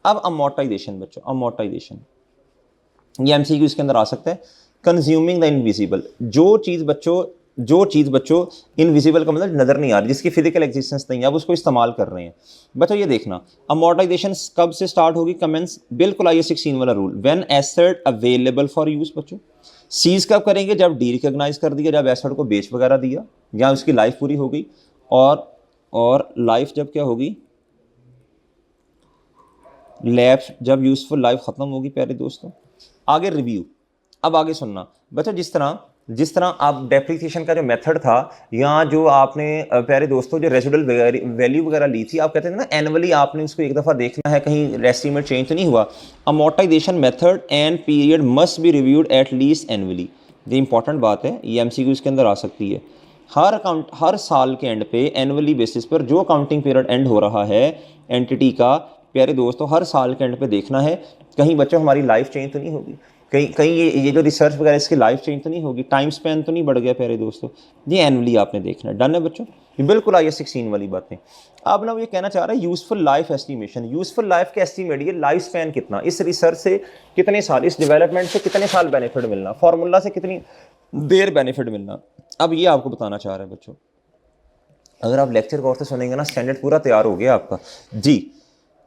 अब अमोर्टाइजेशन बच्चों, अमोर्टाइजेशन ये एमसीक्यू इसके अंदर आ सकता है। कंज्यूमिंग द इनविजिबल, जो चीज़ बच्चों इनविजिबल का मतलब नज़र नहीं आ रही, जिसकी फिजिकल एग्जिस्टेंस नहीं है, अब उसको इस्तेमाल कर रहे हैं बच्चों। ये देखना अमोर्टाइजेशन कब से स्टार्ट होगी, कमेंस बिल्कुल आइए 16 वाला rule, when asset available for use बच्चों। सीज कब करेंगे, जब डी रिकॉग्नाइज कर दिया, जब एसेट को बेच वगैरह दिया या उसकी लाइफ पूरी हो गई, और लाइफ जब क्या होगी, लैप्स, जब यूजफुल लाइफ खत्म होगी प्यारे दोस्तों। आगे रिव्यू, अब आगे सुनना बच्चों, जिस तरह आप डेप्रिसिएशन का जो मेथड था, या जो आपने प्यारे दोस्तों जो रेसिडुअल वैल्यू वगैरह ली थी, आप कहते थे ना एनुअली आपने उसको एक दफ़ा देखना है, कहीं एस्टीमेट चेंज तो नहीं हुआ। Amortisation method and period must be reviewed at least annually, ये इंपॉर्टेंट बात है, ये एमसीक्यू इसके अंदर आ सकती है। हर साल के एंड पे एनुअली बेसिस पर जो अकाउंटिंग पीरियड एंड हो रहा है एंटिटी का, प्यारे दोस्तों हर साल के एंड पे देखना है, कहीं बच्चों हमारी लाइफ चेंज तो नहीं होगी, कहीं ये जो रिसर्च वगैरह इसकी लाइफ चेंज तो नहीं होगी, टाइम स्पेन तो नहीं बढ़ गया प्यारे दोस्तों, ये एनुअली आपने देखना है, डन है बच्चों, ये बिल्कुल आइए 16 वाली बातें। अब ना वो ये कहना चाह रहा है useful life estimation, useful life के एस्टिमेट, ये लाइफ स्पेन कितना, इस रिसर्च से कितने साल, इस डेवलपमेंट से कितने साल बेनिफिट मिलना, फार्मूला से कितनी देर बेनिफिट मिलना, अब ये आपको बताना चाह रहा है बच्चों। अगर आप लेक्चर गौर से सुनेंगे ना, स्टैंडर्ड पूरा तैयार हो गया आपका जी।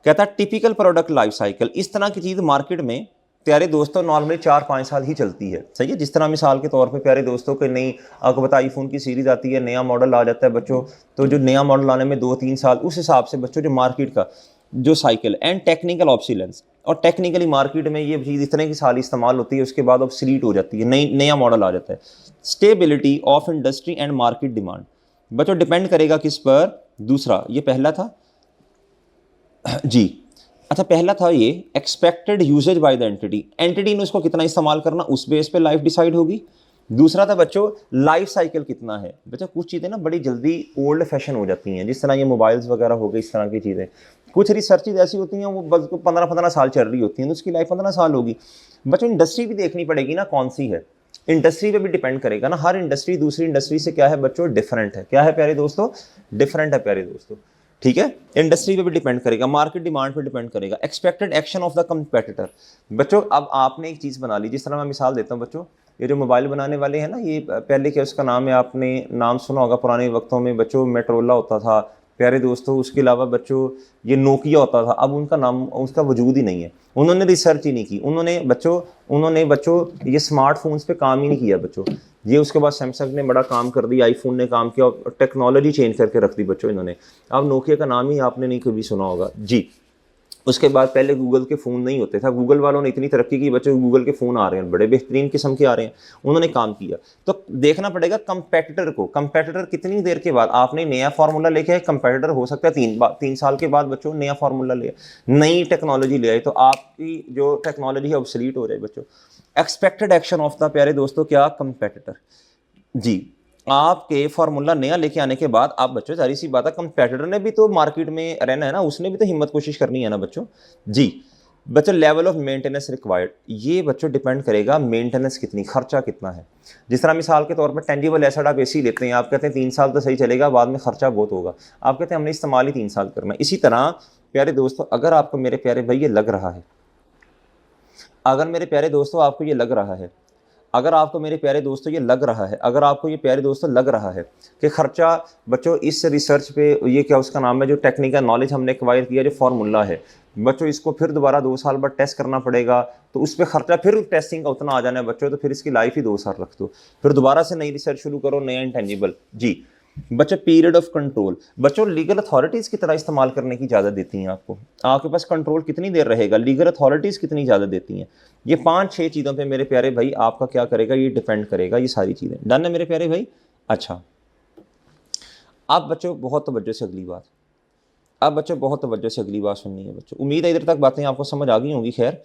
कहता टिपिकल प्रोडक्ट लाइफ साइकिल, इस तरह की चीज़ मार्केट में प्यारे दोस्तों नॉर्मली 4-5 साल ही चलती है, सही है। जिस तरह मिसाल के तौर पे प्यारे दोस्तों के नई आपको पता आईफोन की सीरीज़ आती है, नया मॉडल आ जाता है बच्चों, तो जो नया मॉडल आने में 2-3 साल, उस हिसाब से बच्चों जो मार्केट का जो साइकिल एंड टेक्निकल ऑब्सोलेंस, और टेक्निकली मार्केट में ये चीज़ इतने की साल इस्तेमाल होती है, उसके बाद ऑब्सोलीट हो जाती है, नया मॉडल आ जाता है। Stability of industry and market demand बच्चों डिपेंड करेगा किस पर, दूसरा ये पहला था जी, अच्छा पहला था ये expected usage by the entity ने उसको कितना इस्तेमाल करना, उस बेस पे लाइफ डिसाइड होगी। दूसरा था बच्चों लाइफ साइकिल कितना है, बच्चों कुछ चीज़ें ना बड़ी जल्दी ओल्ड फैशन हो जाती हैं, जिस तरह ये मोबाइल्स वगैरह हो गए, इस तरह की चीज़ें, कुछ रिसर्चेज ऐसी होती हैं वो बस 15-15 साल चल रही होती हैं, तो उसकी लाइफ 15 साल होगी बच्चों। इंडस्ट्री भी देखनी पड़ेगी ना कौन सी है, इंडस्ट्री पे भी डिपेंड करेगा ना, हर इंडस्ट्री दूसरी इंडस्ट्री से क्या है बच्चों डिफरेंट है, क्या है प्यारे दोस्तों, डिफरेंट है प्यारे दोस्तों, ठीक है, इंडस्ट्री पे भी डिपेंड करेगा, मार्केट डिमांड पे डिपेंड करेगा। Expected action of the competitor. बच्चों अब आपने एक चीज़ बना ली, जिस तरह मैं मिसाल देता हूँ बच्चों, ये जो मोबाइल बनाने वाले हैं ना, ये पहले क्या उसका नाम है, आपने नाम सुना होगा पुराने वक्तों में बच्चों, मेट्रोला होता था प्यारे दोस्तों, उसके अलावा बच्चों ये नोकिया होता था, अब उनका नाम, उसका वजूद ही नहीं है। उन्होंने रिसर्च ही नहीं की, उन्होंने बच्चों ये स्मार्टफोन्स पे काम ही नहीं किया बच्चों। ये उसके बाद सैमसंग ने बड़ा काम कर दिया, आईफोन ने काम किया और टेक्नोलॉजी चेंज करके रख दी बच्चों इन्होंने। अब नोकिया का नाम ही आपने नहीं कभी सुना होगा जी। उसके बाद पहले गूगल के फ़ोन नहीं होते था, गूगल वालों ने इतनी तरक्की की बच्चों, गूगल के फ़ोन आ रहे हैं, बड़े बेहतरीन किस्म के आ रहे हैं, उन्होंने काम किया। तो देखना पड़ेगा कंपेटिटर को, कंपेटिटर कितनी देर के बाद, आपने नया फार्मूला लेके आए, कंपेटिटर हो सकता है 3 साल के बाद बच्चों नया फार्मूला ले, नई टेक्नोलॉजी ले आए, तो आपकी जो टेक्नोलॉजी है ऑब्सोलीट हो जाए बच्चों। एक्सपेक्टेड एक्शन ऑफ द प्यारे दोस्तों क्या, कंपेटिटर जी। आपके फार्मूला नया लेके आने के बाद आप बच्चों, सारी सी बात है, कंपेटिटर ने भी तो मार्केट में रहना है ना, उसने भी तो हिम्मत कोशिश करनी है ना बच्चों जी। बच्चों लेवल ऑफ मेंटेनेंस रिक्वायर्ड, ये बच्चों डिपेंड करेगा मेंटेनेंस कितनी, खर्चा कितना है। जिस तरह मिसाल के तौर पर टेंजिबल एसेट आप एसी लेते हैं, आप कहते हैं 3 साल तो सही चलेगा, बाद में खर्चा बहुत होगा, आप कहते हैं हमने इस्तेमाल ही 3 साल करना है। इसी तरह प्यारे दोस्तों, अगर आपको मेरे प्यारे भाई ये लग रहा है, अगर मेरे प्यारे दोस्तों आपको ये लग रहा है, अगर आपको मेरे प्यारे दोस्तों ये लग रहा है, अगर आपको ये प्यारे दोस्तों लग रहा है कि खर्चा बच्चों इस रिसर्च पे, ये क्या उसका नाम है, जो टेक्निकल नॉलेज हमने एक्वायर किया, जो फार्मूला है बच्चों, इसको फिर दोबारा 2 साल बाद टेस्ट करना पड़ेगा, तो उस पर खर्चा फिर टेस्टिंग का उतना आ जाना है बच्चों, तो फिर इसकी लाइफ ही 2 साल रख दो, फिर दोबारा से नई रिसर्च शुरू करो, नया इंटेंजिबल जी। बच्चों पीरियड ऑफ कंट्रोल, बच्चों लीगल अथॉरिटीज़ की तरह इस्तेमाल करने की इजाज़त देती हैं आपको, आपके पास कंट्रोल कितनी देर रहेगा, लीगल अथॉरिटीज़ कितनी इजाज़त देती हैं, ये 5-6 चीज़ों पे मेरे प्यारे भाई आपका क्या करेगा, ये डिपेंड करेगा, ये सारी चीज़ें। डन है मेरे प्यारे भाई। अच्छा, अब बच्चों बहुत तवज्जो से अगली बात, अब बच्चों बहुत तवज्जो से अगली बात सुननी है बच्चों, उम्मीद है इधर तक बातें आपको समझ आ गई होंगी। खैर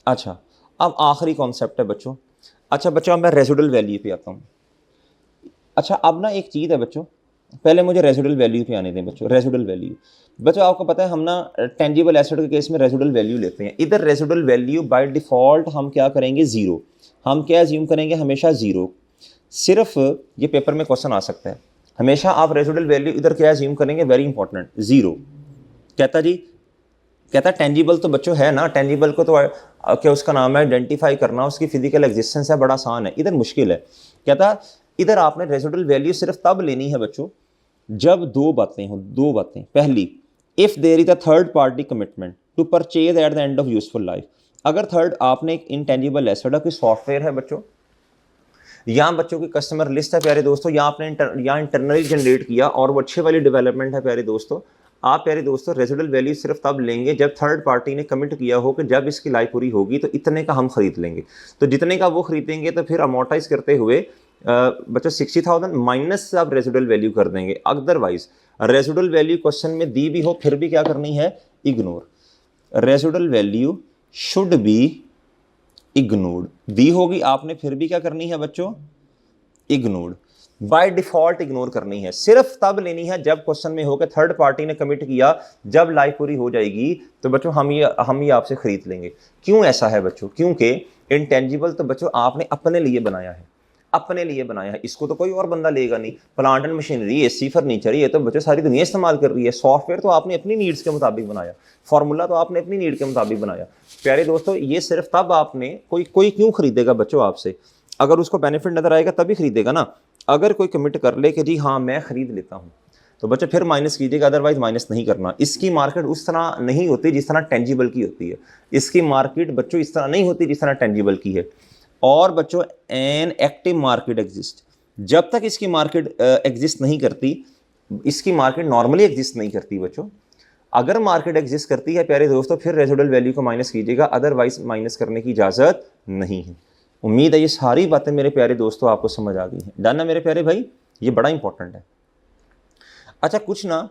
अच्छा, अब आखिरी कॉन्सेप्ट है बच्चों। अच्छा बच्चों, अब मैं रेजिडुअल वैल्यू पे आता हूँ। अच्छा, अब ना एक चीज़ है बच्चों, पहले मुझे रेजिडुअल वैल्यू पे आने दें बच्चों। रेजिडुअल वैल्यू बच्चों, आपको पता है हम ना टेंजिबल एसेट के केस में रेजिडुअल वैल्यू लेते हैं। इधर रेजिडुअल वैल्यू बाय डिफ़ॉल्ट हम क्या करेंगे, ज़ीरो। हम क्या अज्यूम करेंगे, हमेशा ज़ीरो। सिर्फ ये पेपर में क्वेश्चन आ सकता है, हमेशा आप रेजिडुअल वैल्यू इधर क्या अज्यूम करेंगे, वेरी इंपॉर्टेंट, ज़ीरो। कहता जी, कहता टेंजिबल तो बच्चों है ना, टेंजिबल को तो क्या उसका नाम है आइडेंटिफाई करना, उसकी फिजिकल एग्जिस्टेंस है, बड़ा आसान है, इधर मुश्किल है। कहता इधर आपने रेजिडुअल वैल्यू सिर्फ तब लेनी है बच्चों जब 2 बातें हों, 2 बातें। पहली, if there is a third party commitment to purchase at the end of useful life. अगर थर्ड, आपने एक इंटेंजिबल एसेट है, कोई सॉफ्टवेयर है बच्चों, यहाँ बच्चों की कस्टमर लिस्ट है प्यारे दोस्तों, यहाँ आपने यहाँ इंटरनली जनरेट किया और वो अच्छे वाली डेवलपमेंट है प्यारे दोस्तों। आप प्यारे दोस्तों रेजिडुअल वैल्यू सिर्फ तब लेंगे जब थर्ड पार्टी ने कमिट किया हो कि जब इसकी लाइफ पूरी होगी तो इतने का हम खरीद लेंगे। तो जितने का वो खरीदेंगे तो फिर अमोर्टाइज करते हुए बच्चों 60,000 माइनस आप रेजिडुअल वैल्यू कर देंगे। अदरवाइज रेजिडुअल वैल्यू क्वेश्चन में दी भी हो फिर भी क्या करनी है, ignore. Residual value should be ignored, दी होगी आपने फिर भी क्या करनी है बच्चों, इग्नोर्ड। बाय डिफॉल्ट इग्नोर करनी है, सिर्फ तब लेनी है जब क्वेश्चन में हो कि थर्ड पार्टी ने कमिट किया, जब लाइफ पूरी हो जाएगी तो बच्चों हम ये आपसे खरीद लेंगे। क्यों ऐसा है बच्चों, क्योंकि इंटेंजिबल तो बच्चों आपने अपने लिए बनाया है, अपने लिए बनाया है, इसको तो कोई और बंदा लेगा नहीं। Plant and machinery, AC, furniture, ये तो बच्चों सारी दुनिया इस्तेमाल कर रही है। सॉफ्टवेयर तो आपने अपनी नीड्स के मुताबिक बनाया, फार्मूला तो आपने अपनी नीड के मुताबिक बनाया। प्यारे दोस्तों ये सिर्फ तब आपने, कोई क्यों खरीदेगा बच्चों आपसे, अगर उसको बेनिफिट नजर आएगा तभी खरीदेगा ना। अगर कोई कमिट कर ले कि जी हाँ मैं खरीद लेता हूँ तो बच्चों फिर माइनस कीजिएगा, अदरवाइज माइनस नहीं करना। इसकी मार्केट उस तरह नहीं होती जिस तरह टेंजिबल की होती है, इसकी मार्केट बच्चों इस तरह नहीं होती जिस तरह टेंजिबल की है। और बच्चों एन एक्टिव मार्केट एग्जिस्ट, जब तक इसकी मार्केट एग्जिस्ट नहीं करती, इसकी मार्केट नॉर्मली एग्जिस्ट नहीं करती बच्चों। अगर मार्केट एग्जिस्ट करती है प्यारे दोस्तों फिर रेजिडुअल वैल्यू को माइनस कीजिएगा, अदरवाइज माइनस करने की इजाज़त नहीं है। उम्मीद है ये सारी बातें मेरे प्यारे दोस्तों आपको समझ आ गई हैं। डन है मेरे प्यारे भाई, ये बड़ा इंपॉर्टेंट है। अच्छा, कुछ ना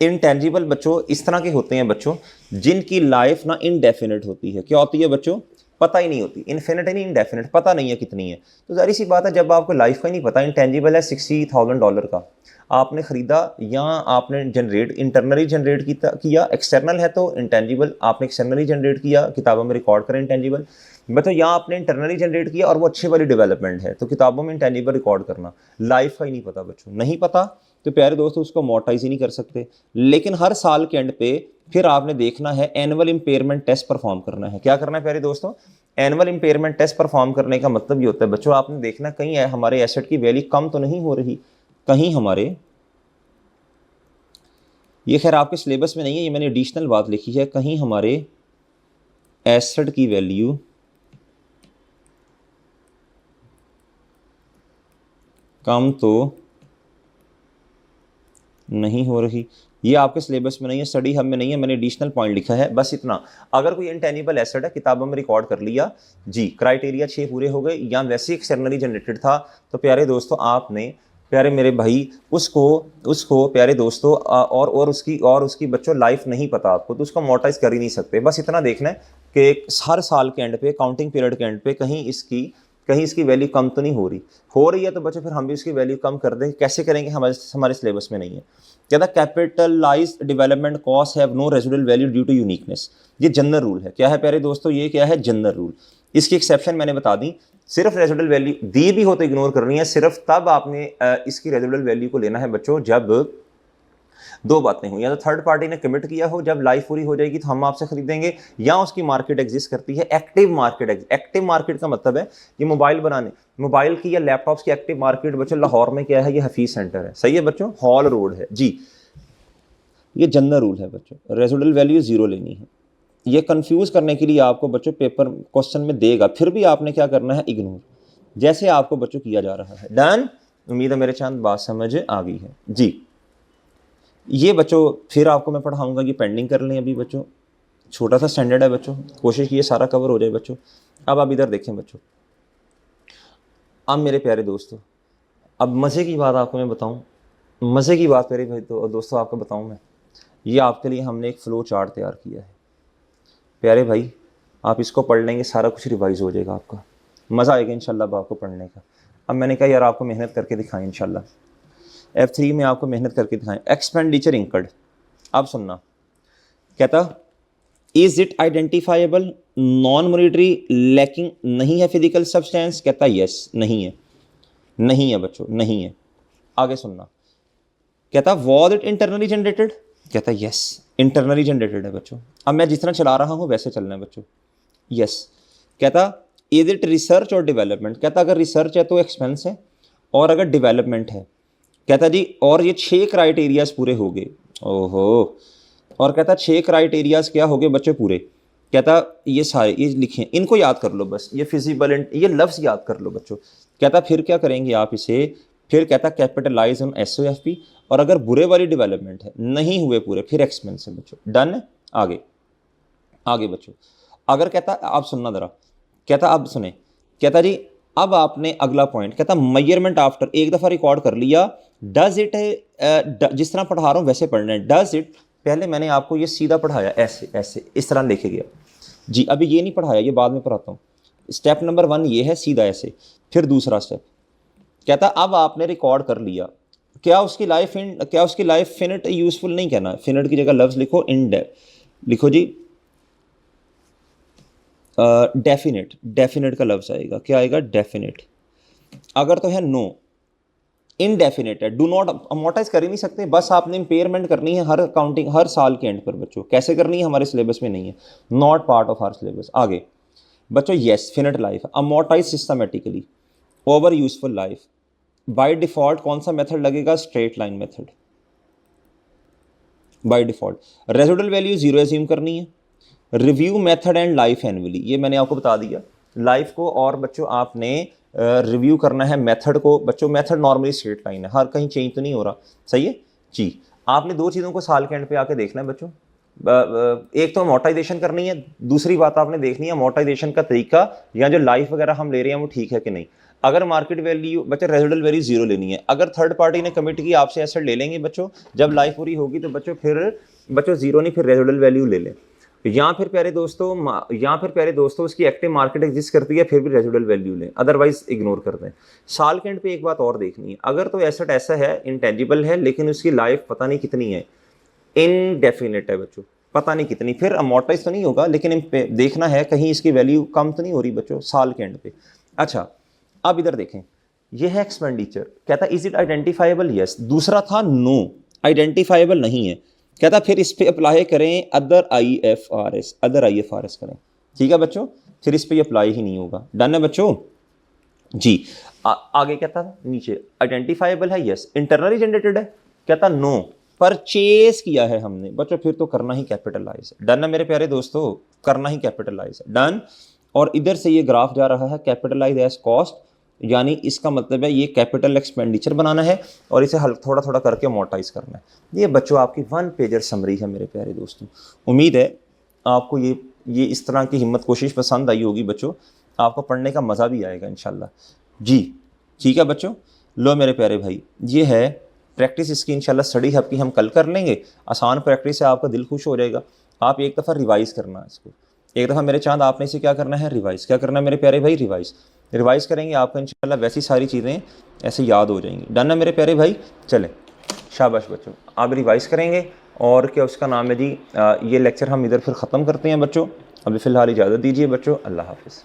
इनटेंजिबल बच्चों इस तरह के होते हैं बच्चों जिनकी लाइफ ना इनडेफिनेट होती है। क्या होती है बच्चों, पता ही नहीं होती, इन्फिनिट नहीं इंडेफिनिट, पता नहीं है कितनी है। तो जारी सी बात है, जब आपको लाइफ का ही नहीं पता, इंटेंजिबल है $60,000 का, आपने ख़रीदा या आपने इंटरनली जनरेट किया, एक्सटर्नल है तो इंटेंजिबल, आपने एक्सटर्नली जनरेट किया, किताबों में रिकॉर्ड करें इंटेंजिबल, मतलब यहाँ आपने इंटरनली जनरेट किया और वो अच्छी वाली डेवलपमेंट है, तो किताबों में इंटेंजिबल रिकॉर्ड करना। लाइफ का ही नहीं पता बच्चों, नहीं पता तो प्यारे दोस्तों उसको अमोर्टाइज ही नहीं कर सकते। लेकिन हर साल के एंड पे फिर आपने देखना है, एनुअल इंपेयरमेंट टेस्ट परफॉर्म करना है। क्या करना है प्यारे दोस्तों? एनुअल इंपेयरमेंट टेस्ट परफॉर्म करने का मतलब ये होता है बच्चों, आपने देखना कहीं हमारे एसेट की वैल्यू कम तो नहीं हो रही, कहीं हमारे, ये खैर आपके सिलेबस में नहीं है, ये मैंने एडिशनल बात लिखी है, कहीं हमारे एसेट की वैल्यू कम तो नहीं हो रही। ये आपके सिलेबस में नहीं है, स्टडी हब में नहीं है, मैंने एडिशनल पॉइंट लिखा है बस इतना। अगर कोई इंटेंजिबल एसेट है, किताबों में रिकॉर्ड कर लिया जी, क्राइटेरिया 6 पूरे हो गए या वैसे एक्सटर्नली जनरेटेड था, तो प्यारे दोस्तों आपने, प्यारे मेरे भाई, उसको प्यारे दोस्तों और उसकी बच्चों लाइफ नहीं पता आपको, तो उसको अमोर्टाइज कर ही नहीं सकते। बस इतना देखना है कि हर साल के एंड पे, काउंटिंग पीरियड के एंड पे कहीं इसकी वैल्यू कम तो नहीं हो रही है तो बच्चों फिर हम भी इसकी वैल्यू कम कर देंगे। कैसे करेंगे? हमारे सिलेबस में नहीं है। कहता capitalized development cost have no residual value due to uniqueness. ये जनरल रूल है। क्या है प्यारे दोस्तों? ये क्या है? General rule. इसकी एक्सेप्शन मैंने बता दी, सिर्फ रेजिडुअल वैल्यू दी भी हो तो इग्नोर करनी है, सिर्फ तब आपने इसकी रेजिडुअल वैल्यू को लेना है बच्चों जब दो बातें हुई, या तो थर्ड पार्टी ने कमिट किया हो, जब लाइफ पूरी हो जाएगी तो हम आपसे खरीदेंगे, या उसकी मार्केट एग्जिस्ट करती है, एक्टिव मार्केट। एक्टिव मार्केट का मतलब है ये मोबाइल की या लैपटॉप्स की एक्टिव मार्केट बच्चों लाहौर में क्या है? ये हफीज सेंटर है, सही है बच्चों, हॉल रोड है जी। ये जनरल रूल है बच्चों, रेजिडुअल वैल्यू 0 लेनी है। ये कंफ्यूज करने के लिए आपको बच्चों पेपर क्वेश्चन में देगा, फिर भी आपने क्या करना है? इग्नोर, जैसे आपको बच्चों किया जा रहा है। डन? उम्मीद है मेरे चांद बात समझ आ गई है जी। ये बच्चों फिर आपको मैं पढ़ाऊंगा, ये पेंडिंग कर लें अभी बच्चों, छोटा सा स्टैंडर्ड है बच्चों, कोशिश कीजिए सारा कवर हो जाए बच्चों। अब आप इधर देखें बच्चों, अब मेरे प्यारे दोस्तों, अब मज़े की बात आपको मैं बताऊं, मज़े की बात मेरे भाई दोस्तों आपको बताऊं मैं, ये आपके लिए हमने एक फ्लो चार्ट तैयार किया है प्यारे भाई। आप इसको पढ़ लेंगे, सारा कुछ रिवाइज हो जाएगा, आपका मज़ा आएगा इंशाल्लाह अब आपको पढ़ने का। अब मैंने कहा यार आपको मेहनत करके दिखाएं इंशाल्लाह, F3 में आपको मेहनत करके दिखाएं। एक्सपेंडिचर इंकर्ड, अब सुनना, कहता is it identifiable non monetary lacking, नहीं है फिजिकल सब्सटेंस? कहता यस, नहीं है बच्चों, नहीं है। आगे सुनना, कहता वॉज इट इंटरनली जनरेटेड? कहता यस, इंटरनली जनरेटेड है बच्चों। अब मैं जिस तरह चला रहा हूँ वैसे चलना है बच्चों, यस। कहता इज इट रिसर्च और डेवलपमेंट? कहता अगर रिसर्च है तो एक्सपेंस है, और अगर डेवलपमेंट है, कहता जी, और ये 6 क्राइटेरियाज पूरे हो गए। ओहो, और कहता 6 क्राइटेरियाज क्या हो गए बच्चे पूरे? कहता ये सारे ये लिखें, इनको याद कर लो बस, ये फिजिबल ये लफ्ज़ याद कर लो बच्चों। कहता फिर क्या करेंगे आप इसे? फिर कहता कैपिटलाइज ऑन SOFP, और अगर बुरे वाली डेवलपमेंट है, नहीं हुए पूरे, फिर एक्सपेंस है बच्चों। डन? आगे बच्चों, अगर कहता आप सुनना ज़रा, कहता अब सुने, कहता जी अब आपने अगला पॉइंट, कहता मेजरमेंट आफ्टर, एक दफ़ा रिकॉर्ड कर लिया, डज इट, जिस तरह पढ़ा रहा हूँ वैसे पढ़ना है, डज इट, पहले मैंने आपको ये सीधा पढ़ाया, ऐसे इस तरह लिखे गया जी, अभी ये नहीं पढ़ाया, ये बाद में पढ़ाता हूँ। स्टेप नंबर 1 ये है, सीधा ऐसे। फिर दूसरा स्टेप, कहता अब आपने रिकॉर्ड कर लिया, क्या उसकी लाइफ फिनिट यूजफुल नहीं कहना, फिनिट की जगह लफ्ज़ लिखो, लिखो जी डेफिनेट का लफ्ज़ आएगा, क्या आएगा? डेफिनेट। अगर तो है नो, इनडेफिनेट है, डू नॉट, अमोर्टाइज कर ही नहीं सकते, बस आपने इंपेयरमेंट करनी है हर साल के एंड पर बच्चों। कैसे करनी है? हमारे सिलेबस में नहीं है, not part of our syllabus. आगे बच्चों, yes finite life, amortize systematically, over useful life, by default कौन सा मेथड लगेगा? Straight line method by default. Residual value 0 assume करनी है। Review method and life annually, ये मैंने आपको बता दिया लाइफ को, और बच्चों आपने रिव्यू करना है मेथड को बच्चों। मेथड नॉर्मली स्ट्रेट लाइन है, हर कहीं चेंज तो नहीं हो रहा, सही है जी। आपने 2 चीज़ों को साल के एंड पे आके देखना है बच्चों, एक तो अमोर्टाइजेशन करनी है, दूसरी बात आपने देखनी है अमोर्टाइजेशन का तरीका, या जो लाइफ वगैरह हम ले रहे हैं वो ठीक है कि नहीं। अगर मार्केट वैल्यू बच्चे रेजिडुअल वैल्यू 0 लेनी है, अगर थर्ड पार्टी ने कमिट की आपसे एसेट ले लेंगे बच्चों, जब लाइफ पूरी होगी तो बच्चों 0 नहीं, फिर रेजिडुअल वैल्यू ले लें। या फिर प्यारे दोस्तों उसकी एक्टिव मार्केट एग्जिस्ट करती है, फिर भी रेजिडुअल वैल्यू लें, अदरवाइज इग्नोर कर दें। साल के एंड पे एक बात और देखनी है, अगर तो एसेट ऐसा है इंटेंजिबल है लेकिन उसकी लाइफ पता नहीं कितनी है, इनडेफिनेट है बच्चों, पता नहीं कितनी, फिर अमोर्टाइज तो नहीं होगा लेकिन देखना है कहीं इसकी वैल्यू कम तो नहीं हो रही बच्चों साल के एंड पे। अच्छा अब इधर देखें, ये है एक्सपेंडिचर, कहता इज इट आइडेंटिफाइबल, यस। दूसरा था नो, आइडेंटिफाइबल नहीं है, कहता फिर इस पे अप्लाई करें अदर IFRS करें, ठीक है बच्चों, फिर इस पे अप्लाई ही नहीं होगा। डन है बच्चों जी। आगे कहता था नीचे आइडेंटिफाइबल है, यस। इंटरनली जनरेटेड है, कहता नो। परचेज किया है हमने बच्चों, फिर तो करना ही कैपिटलाइज है। डन है मेरे प्यारे दोस्तों, करना ही कैपिटलाइज है, डन। और इधर से ये ग्राफ जा रहा है कैपिटलाइज एज कॉस्ट, यानी इसका मतलब है ये कैपिटल एक्सपेंडिचर बनाना है और इसे थोड़ा थोड़ा करके अमोर्टाइज करना है। ये बच्चों आपकी 1 पेजर समरी है मेरे प्यारे दोस्तों। उम्मीद है आपको ये इस तरह की हिम्मत कोशिश पसंद आई होगी बच्चों, आपको पढ़ने का मज़ा भी आएगा इंशाल्लाह जी। ठीक है बच्चों, लो मेरे प्यारे भाई, ये है प्रैक्टिस इसकी, इंशाल्लाह स्टडी हब की हम कल कर लेंगे। आसान प्रैक्टिस से आपका दिल खुश हो जाएगा। आप एक दफ़ा रिवाइज़ करना इसको, एक दफ़ा मेरे चांद आपने इसे क्या करना है, रिवाइज़। क्या करना है मेरे प्यारे भाई, रिवाइज़ करेंगे, आपको इंशाल्लाह वैसी सारी चीज़ें ऐसे याद हो जाएंगी। डन है मेरे प्यारे भाई, चलें शाबाश बच्चों, आप रिवाइज़ करेंगे। और क्या उसका नाम है जी, ये लेक्चर हम इधर फिर ख़त्म करते हैं बच्चों। अभी फ़िलहाल इजाज़त दीजिए बच्चों, अल्लाह हाफ़िज़।